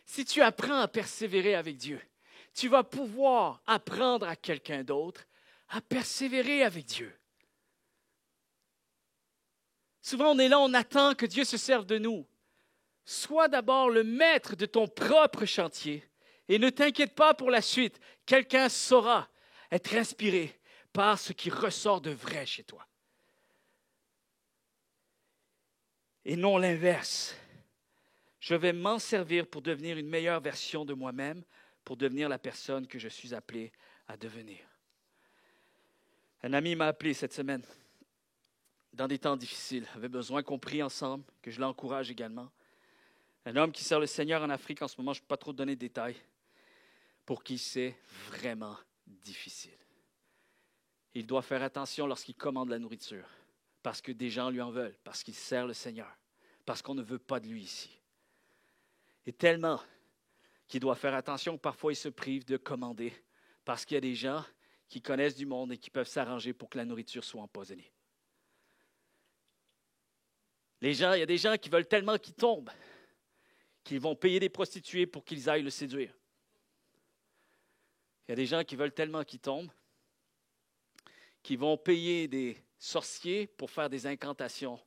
si tu apprends à persévérer avec Dieu, tu vas pouvoir apprendre à quelqu'un d'autre à persévérer avec Dieu. Souvent, on est là, on attend que Dieu se serve de nous. Sois d'abord le maître de ton propre chantier et ne t'inquiète pas pour la suite. Quelqu'un saura être inspiré par ce qui ressort de vrai chez toi. Et non l'inverse. Je vais m'en servir pour devenir une meilleure version de moi-même, pour devenir la personne que je suis appelé à devenir. Un ami m'a appelé cette semaine, dans des temps difficiles, avait besoin qu'on prie ensemble, que je l'encourage également. Un homme qui sert le Seigneur en Afrique en ce moment, je ne peux pas trop donner de détails, pour qui c'est vraiment difficile. Il doit faire attention lorsqu'il commande la nourriture, parce que des gens lui en veulent, parce qu'il sert le Seigneur, parce qu'on ne veut pas de lui ici. Et tellement qu'il doit faire attention que parfois il se prive de commander parce qu'il y a des gens qui connaissent du monde et qui peuvent s'arranger pour que la nourriture soit empoisonnée. Il y a des gens qui veulent tellement qu'ils tombent qu'ils vont payer des prostituées pour qu'ils aillent le séduire. Il y a des gens qui veulent tellement qu'ils tombent qu'ils vont payer des sorciers pour faire des incantations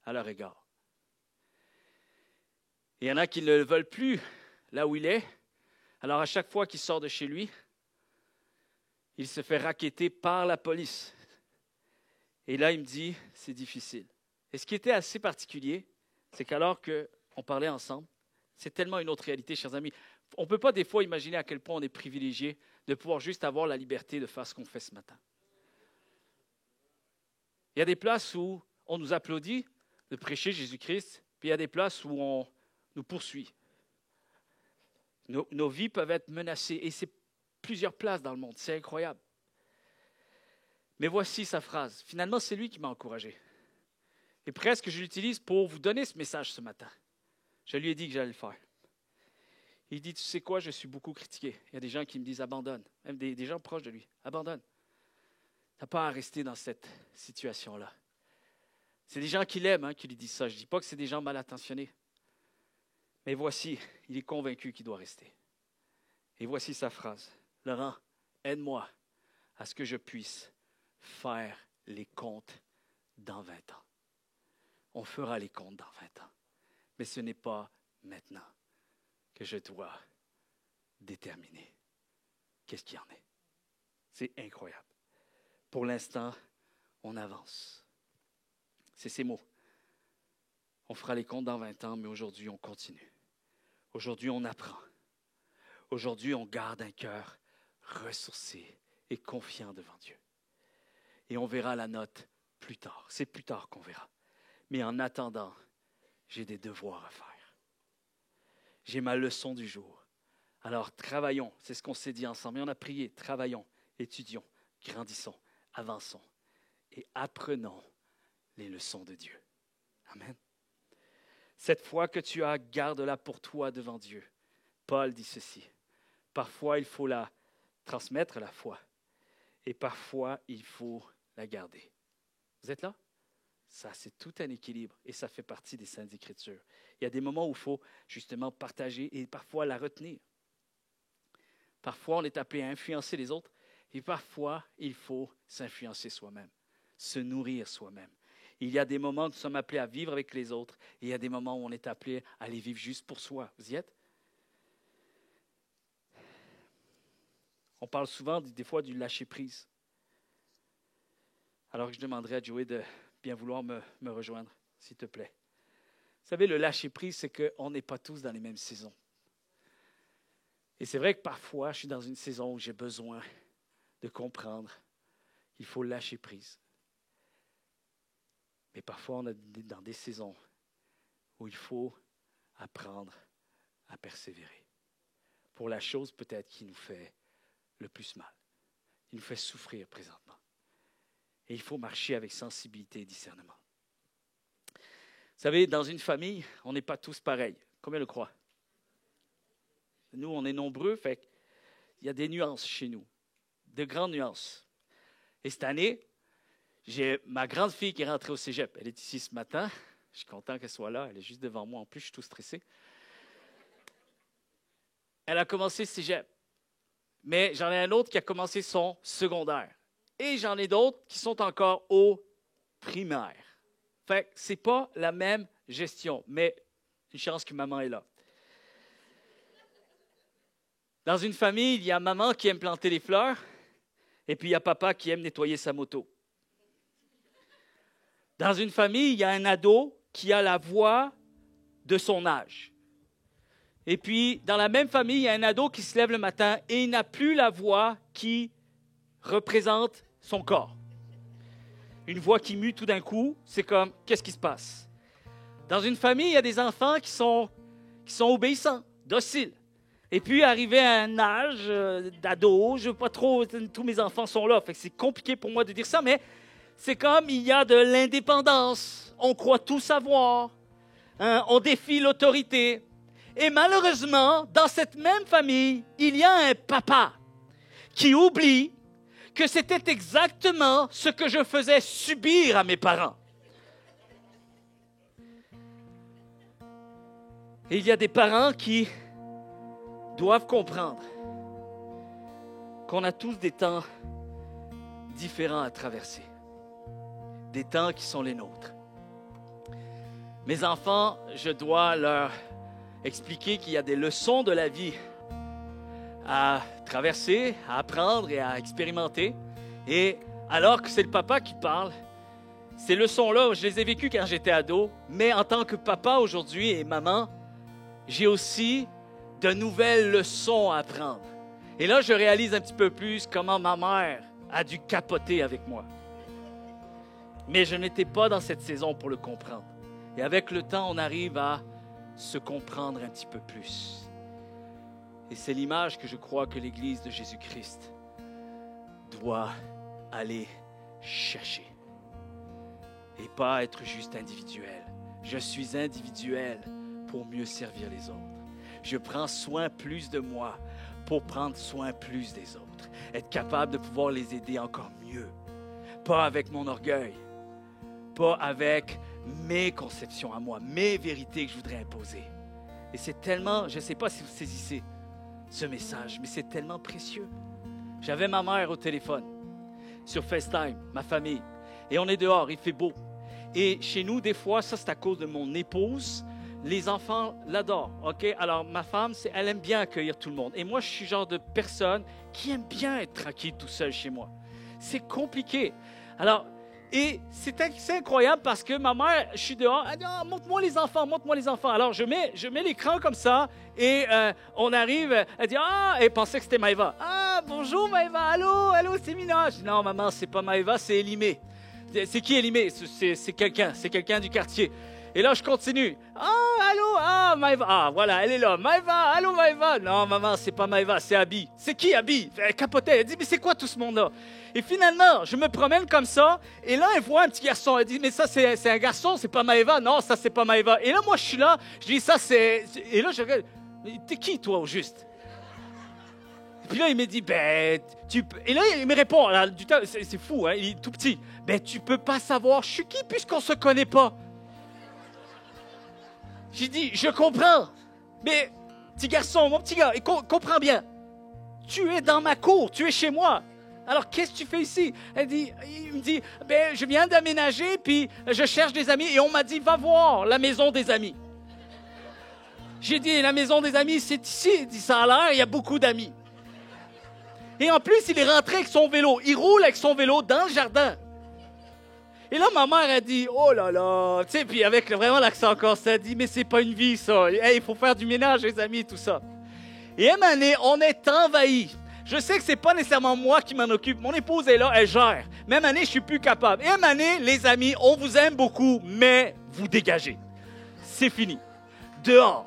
à leur égard. Et il y en a qui ne le veulent plus là où il est. Alors, à chaque fois qu'il sort de chez lui, il se fait racketter par la police. Et là, il me dit, c'est difficile. Et ce qui était assez particulier, c'est qu'alors qu'on parlait ensemble, c'est tellement une autre réalité, chers amis. On ne peut pas des fois imaginer à quel point on est privilégié de pouvoir juste avoir la liberté de faire ce qu'on fait ce matin. Il y a des places où on nous applaudit de prêcher Jésus-Christ, puis il y a des places où on nous poursuit. Nos vies peuvent être menacées, et c'est plusieurs places dans le monde. C'est incroyable. Mais voici sa phrase. Finalement, c'est lui qui m'a encouragé. Et presque je l'utilise pour vous donner ce message ce matin. Je lui ai dit que j'allais le faire. Il dit, tu sais quoi, je suis beaucoup critiqué. Il y a des gens qui me disent, abandonne. Même des gens proches de lui, abandonne. Tu n'as pas à rester dans cette situation-là. C'est des gens qui l'aiment qui lui disent ça. Je ne dis pas que c'est des gens mal intentionnés. Mais voici, il est convaincu qu'il doit rester. Et voici sa phrase. Laurent, aide-moi à ce que je puisse faire les comptes dans 20 ans. On fera les comptes dans 20 ans. Mais ce n'est pas maintenant que je dois déterminer qu'est-ce qu'il y en est. C'est incroyable. Pour l'instant, on avance. C'est ces mots. On fera les comptes dans 20 ans, mais aujourd'hui, on continue. Aujourd'hui, on apprend. Aujourd'hui, on garde un cœur ressourcé et confiant devant Dieu. Et on verra la note plus tard. C'est plus tard qu'on verra. Mais en attendant, j'ai des devoirs à faire. J'ai ma leçon du jour. Alors, travaillons. C'est ce qu'on s'est dit ensemble. Et on a prié. Travaillons, étudions, grandissons, avançons et apprenons les leçons de Dieu. Amen. Cette foi que tu as, garde-la pour toi devant Dieu. Paul dit ceci. Parfois, il faut la transmettre, la foi. Et parfois, il faut la garder. Vous êtes là? Ça, c'est tout un équilibre et ça fait partie des Saintes Écritures. Il y a des moments où il faut justement partager et parfois la retenir. Parfois, on est appelé à influencer les autres et parfois, il faut s'influencer soi-même, se nourrir soi-même. Il y a des moments où nous sommes appelés à vivre avec les autres et il y a des moments où on est appelé à les vivre juste pour soi. Vous y êtes? On parle souvent, des fois, du lâcher-prise. Alors, je demanderai à Joey de bien vouloir me rejoindre, s'il te plaît. Vous savez, le lâcher-prise, c'est qu'on n'est pas tous dans les mêmes saisons. Et c'est vrai que parfois, je suis dans une saison où j'ai besoin de comprendre qu'il faut lâcher prise. Mais parfois, on est dans des saisons où il faut apprendre à persévérer pour la chose peut-être qui nous fait le plus mal, qui nous fait souffrir présentement. Et il faut marcher avec sensibilité et discernement. Vous savez, dans une famille, on n'est pas tous pareils. Combien le croient? Nous, on est nombreux, fait qu'il y a des nuances chez nous, de grandes nuances. Et cette année, j'ai ma grande fille qui est rentrée au cégep. Elle est ici ce matin. Je suis content qu'elle soit là. Elle est juste devant moi. En plus, je suis tout stressé. Elle a commencé le cégep. Mais j'en ai un autre qui a commencé son secondaire. Et j'en ai d'autres qui sont encore au primaire. Fait que c'est pas la même gestion, mais une chance que maman est là. Dans une famille, il y a maman qui aime planter les fleurs, et puis il y a papa qui aime nettoyer sa moto. Dans une famille, il y a un ado qui a la voix de son âge. Et puis, dans la même famille, il y a un ado qui se lève le matin et il n'a plus la voix qui représente son corps. Une voix qui mue tout d'un coup, c'est comme, qu'est-ce qui se passe? Dans une famille, il y a des enfants qui sont obéissants, dociles. Et puis, arrivé à un âge d'ado, je ne veux pas trop, tous mes enfants sont là, fait que c'est compliqué pour moi de dire ça, mais c'est comme il y a de l'indépendance. On croit tout savoir, on défie l'autorité. Et malheureusement, dans cette même famille, il y a un papa qui oublie que c'était exactement ce que je faisais subir à mes parents. Et il y a des parents qui doivent comprendre qu'on a tous des temps différents à traverser, des temps qui sont les nôtres. Mes enfants, je dois leur expliquer qu'il y a des leçons de la vie à traverser, à apprendre et à expérimenter. Et alors que c'est le papa qui parle, ces leçons-là, je les ai vécues quand j'étais ado, mais en tant que papa aujourd'hui et maman, j'ai aussi de nouvelles leçons à apprendre. Et là, je réalise un petit peu plus comment ma mère a dû capoter avec moi. Mais je n'étais pas dans cette saison pour le comprendre. Et avec le temps, on arrive à se comprendre un petit peu plus. Et c'est l'image que je crois que l'Église de Jésus-Christ doit aller chercher. Et pas être juste individuel. Je suis individuel pour mieux servir les autres. Je prends soin plus de moi pour prendre soin plus des autres. Être capable de pouvoir les aider encore mieux. Pas avec mon orgueil. Pas avec mes conceptions à moi, mes vérités que je voudrais imposer. Et c'est tellement, je ne sais pas si vous saisissez ce message, mais c'est tellement précieux. J'avais ma mère au téléphone, sur FaceTime, ma famille, et on est dehors, il fait beau. Et chez nous, des fois, ça c'est à cause de mon épouse, les enfants l'adorent, OK? Alors, ma femme, elle aime bien accueillir tout le monde. Et moi, je suis le genre de personne qui aime bien être tranquille tout seul chez moi. C'est compliqué. Alors, et c'est incroyable parce que ma mère, je suis dehors, elle dit « montre-moi les enfants, montre-moi les enfants ». Alors, je mets l'écran comme ça et on arrive, elle dit « Ah », elle pensait que c'était Maëva. « Ah, bonjour Maëva, allô, c'est Mina ». Je dis « Non, maman, c'est pas Maëva, c'est Élimé ». C'est qui Élimé? C'est quelqu'un du quartier. Et là, je continue. « Ah, allô, Maëva. Ah, voilà, elle est là. Maëva, allô Maëva. Non, maman, c'est pas Maëva, c'est Abby. C'est qui Abby? Elle capotait, elle dit « Mais c'est quoi tout ce monde-là » Et finalement, je me promène comme ça, et là, elle voit un petit garçon. Elle dit, mais ça, c'est un garçon, c'est pas Maëva. Non, ça, c'est pas Maëva. Et là, moi, je suis là, je dis, ça, c'est... Et là, je regarde, mais t'es qui, toi, au juste? Et puis là, il me dit, ben, tu peux... Et là, il me répond, là, c'est fou, hein, il est tout petit. Ben, tu peux pas savoir, je suis qui, puisqu'on se connaît pas. J'ai dit, je comprends. Mais, petit garçon, mon petit gars, comprends bien. Tu es dans ma cour, tu es chez moi. Alors, qu'est-ce que tu fais ici? Il me dit, ben, je viens d'aménager, puis je cherche des amis, et on m'a dit, va voir la maison des amis. J'ai dit, la maison des amis, c'est ici. Il dit, ça a l'air, il y a beaucoup d'amis. Et en plus, il est rentré avec son vélo. Il roule avec son vélo dans le jardin. Et là, ma mère a dit, oh là là, tu sais, puis avec vraiment l'accent corse, elle a dit, mais c'est pas une vie, ça. Hey, il faut faire du ménage, les amis, tout ça. Et à un moment donné, on est envahis. Je sais que ce n'est pas nécessairement moi qui m'en occupe. Mon épouse est là, elle gère. Même année, je ne suis plus capable. Et même année, les amis, on vous aime beaucoup, mais vous dégagez. C'est fini. Dehors.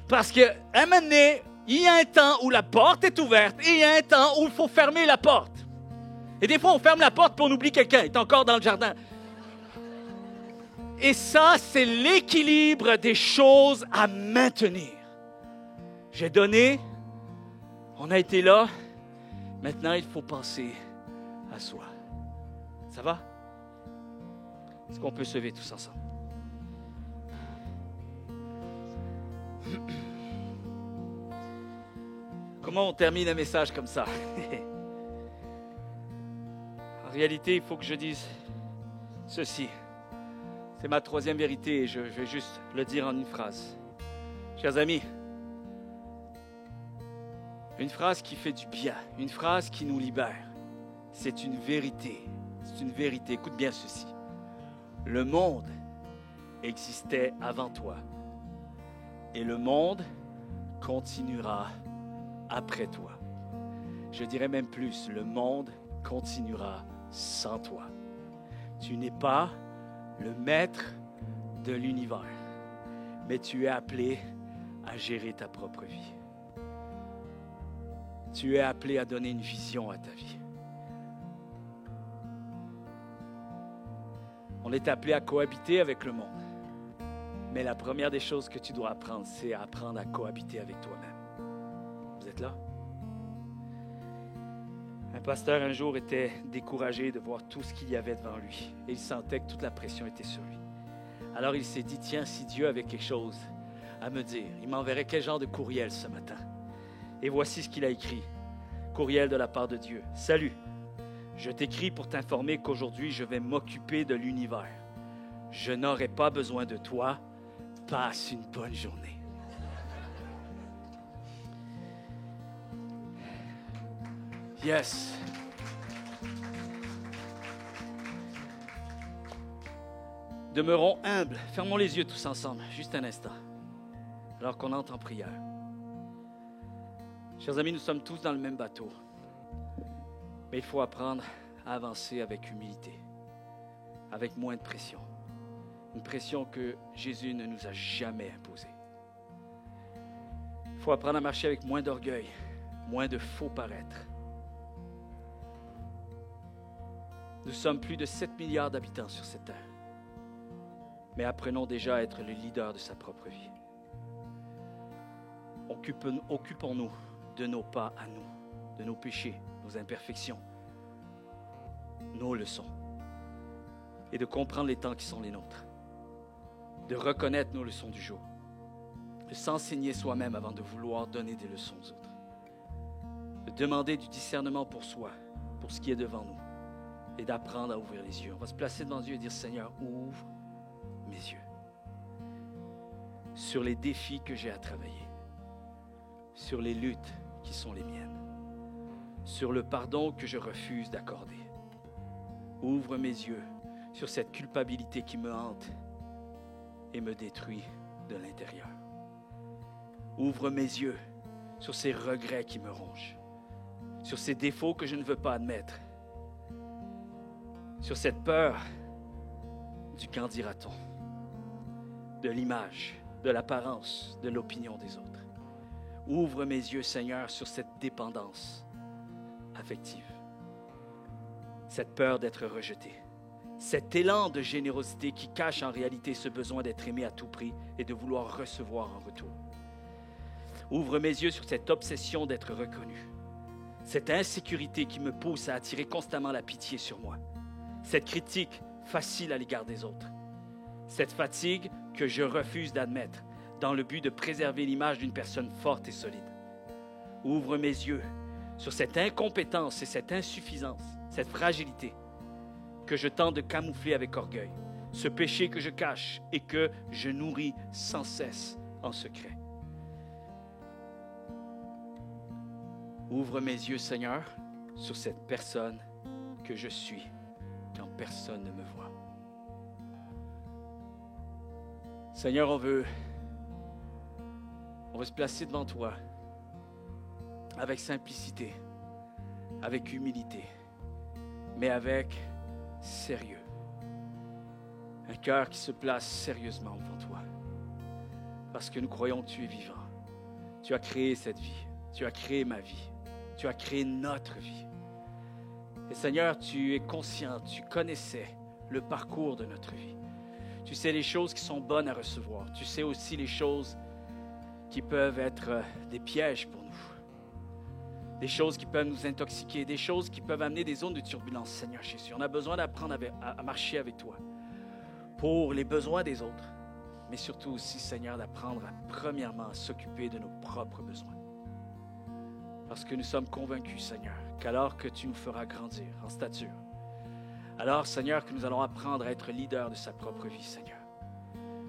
Parce qu'à un moment donné, il y a un temps où la porte est ouverte et il y a un temps où il faut fermer la porte. Et des fois, on ferme la porte et on oublie quelqu'un. Il est encore dans le jardin. Et ça, c'est l'équilibre des choses à maintenir. J'ai donné, on a été là. Maintenant, il faut penser à soi. Ça va? Est-ce qu'on peut se lever tous ensemble? Comment on termine un message comme ça? En réalité, il faut que je dise ceci. C'est ma troisième vérité et je vais juste le dire en une phrase. Chers amis, une phrase qui fait du bien, une phrase qui nous libère. C'est une vérité. C'est une vérité. Écoute bien ceci. Le monde existait avant toi. Et le monde continuera après toi. Je dirais même plus, le monde continuera sans toi. Tu n'es pas le maître de l'univers, mais tu es appelé à gérer ta propre vie. Tu es appelé à donner une vision à ta vie. On est appelé à cohabiter avec le monde. Mais la première des choses que tu dois apprendre, c'est apprendre à cohabiter avec toi-même. Vous êtes là? Un pasteur un jour était découragé de voir tout ce qu'il y avait devant lui. Et il sentait que toute la pression était sur lui. Alors il s'est dit, tiens, si Dieu avait quelque chose à me dire, il m'enverrait quel genre de courriel ce matin? Et voici ce qu'il a écrit. Courriel de la part de Dieu. Salut, je t'écris pour t'informer qu'aujourd'hui, je vais m'occuper de l'univers. Je n'aurai pas besoin de toi. Passe une bonne journée. Yes. Demeurons humbles. Fermons les yeux tous ensemble, juste un instant, alors qu'on entre en prière. Chers amis, nous sommes tous dans le même bateau. Mais il faut apprendre à avancer avec humilité. avec moins de pression. Une pression que Jésus ne nous a jamais imposée. Il faut apprendre à marcher avec moins d'orgueil, moins de faux paraître. Nous sommes plus de 7 milliards d'habitants sur cette terre. Mais apprenons déjà à être le leader de sa propre vie. Occupons-nous de nos pas à nous, de nos péchés, nos imperfections, nos leçons. Et de comprendre les temps qui sont les nôtres. De reconnaître nos leçons du jour. De s'enseigner soi-même avant de vouloir donner des leçons aux autres. De demander du discernement pour soi, pour ce qui est devant nous. Et d'apprendre à ouvrir les yeux. On va se placer devant Dieu et dire, Seigneur, ouvre mes yeux. Sur les défis que j'ai à travailler. Sur les luttes qui sont les miennes. Sur le pardon que je refuse d'accorder. Ouvre mes yeux sur cette culpabilité qui me hante et me détruit de l'intérieur. Ouvre mes yeux sur ces regrets qui me rongent, sur ces défauts que je ne veux pas admettre, sur cette peur du qu'en dira-t-on, de l'image, de l'apparence, de l'opinion des autres. Ouvre mes yeux, Seigneur, sur cette dépendance affective, cette peur d'être rejeté, cet élan de générosité qui cache en réalité ce besoin d'être aimé à tout prix et de vouloir recevoir en retour. Ouvre mes yeux sur cette obsession d'être reconnu, cette insécurité qui me pousse à attirer constamment la pitié sur moi, cette critique facile à l'égard des autres, cette fatigue que je refuse d'admettre dans le but de préserver l'image d'une personne forte et solide. Ouvre mes yeux sur cette incompétence et cette insuffisance, cette fragilité que je tente de camoufler avec orgueil, ce péché que je cache et que je nourris sans cesse en secret. Ouvre mes yeux, Seigneur, sur cette personne que je suis quand personne ne me voit. Seigneur, on veut se placer devant toi avec simplicité, avec humilité, mais avec sérieux. Un cœur qui se place sérieusement devant toi. Parce que nous croyons que tu es vivant. Tu as créé cette vie. Tu as créé ma vie. Tu as créé notre vie. Et Seigneur, tu es conscient, tu connaissais le parcours de notre vie. Tu sais les choses qui sont bonnes à recevoir. Tu sais aussi les choses qui peuvent être des pièges pour nous. Des choses qui peuvent nous intoxiquer, des choses qui peuvent amener des zones de turbulence, Seigneur Jésus. On a besoin d'apprendre à marcher avec toi pour les besoins des autres, mais surtout aussi, Seigneur, d'apprendre premièrement à s'occuper de nos propres besoins. Parce que nous sommes convaincus, Seigneur, qu'alors que tu nous feras grandir en stature, alors, Seigneur, que nous allons apprendre à être leader de sa propre vie, Seigneur.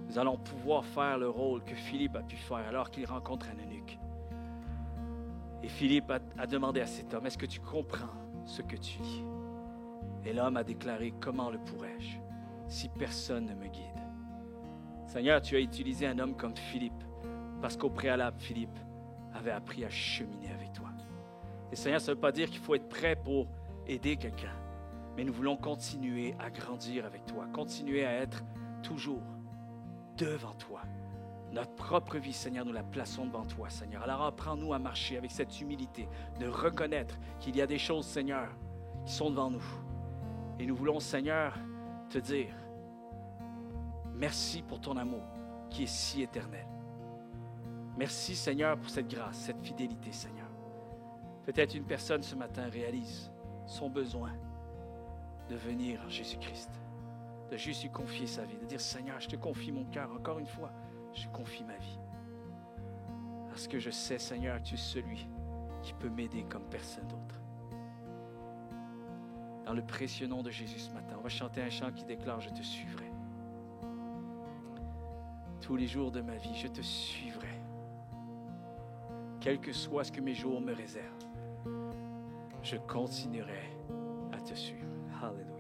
Nous allons pouvoir faire le rôle que Philippe a pu faire alors qu'il rencontre un eunuque. Et Philippe a demandé à cet homme, est-ce que tu comprends ce que tu dis? Et l'homme a déclaré, comment le pourrais-je si personne ne me guide? Seigneur, tu as utilisé un homme comme Philippe parce qu'au préalable, Philippe avait appris à cheminer avec toi. Et Seigneur, ça ne veut pas dire qu'il faut être prêt pour aider quelqu'un, mais nous voulons continuer à grandir avec toi, continuer à être toujours devant toi. Notre propre vie, Seigneur, nous la plaçons devant toi, Seigneur. Alors apprends-nous à marcher avec cette humilité, de reconnaître qu'il y a des choses, Seigneur, qui sont devant nous. Et nous voulons, Seigneur, te dire merci pour ton amour qui est si éternel. Merci, Seigneur, pour cette grâce, cette fidélité, Seigneur. Peut-être une personne ce matin réalise son besoin de venir en Jésus-Christ, de juste lui confier sa vie, de dire, Seigneur, je te confie mon cœur, encore une fois, je confie ma vie. Parce que je sais, Seigneur, que tu es celui qui peut m'aider comme personne d'autre. Dans le précieux nom de Jésus ce matin, on va chanter un chant qui déclare, je te suivrai. Tous les jours de ma vie, je te suivrai. Quel que soit ce que mes jours me réservent, je continuerai à te suivre. Alléluia.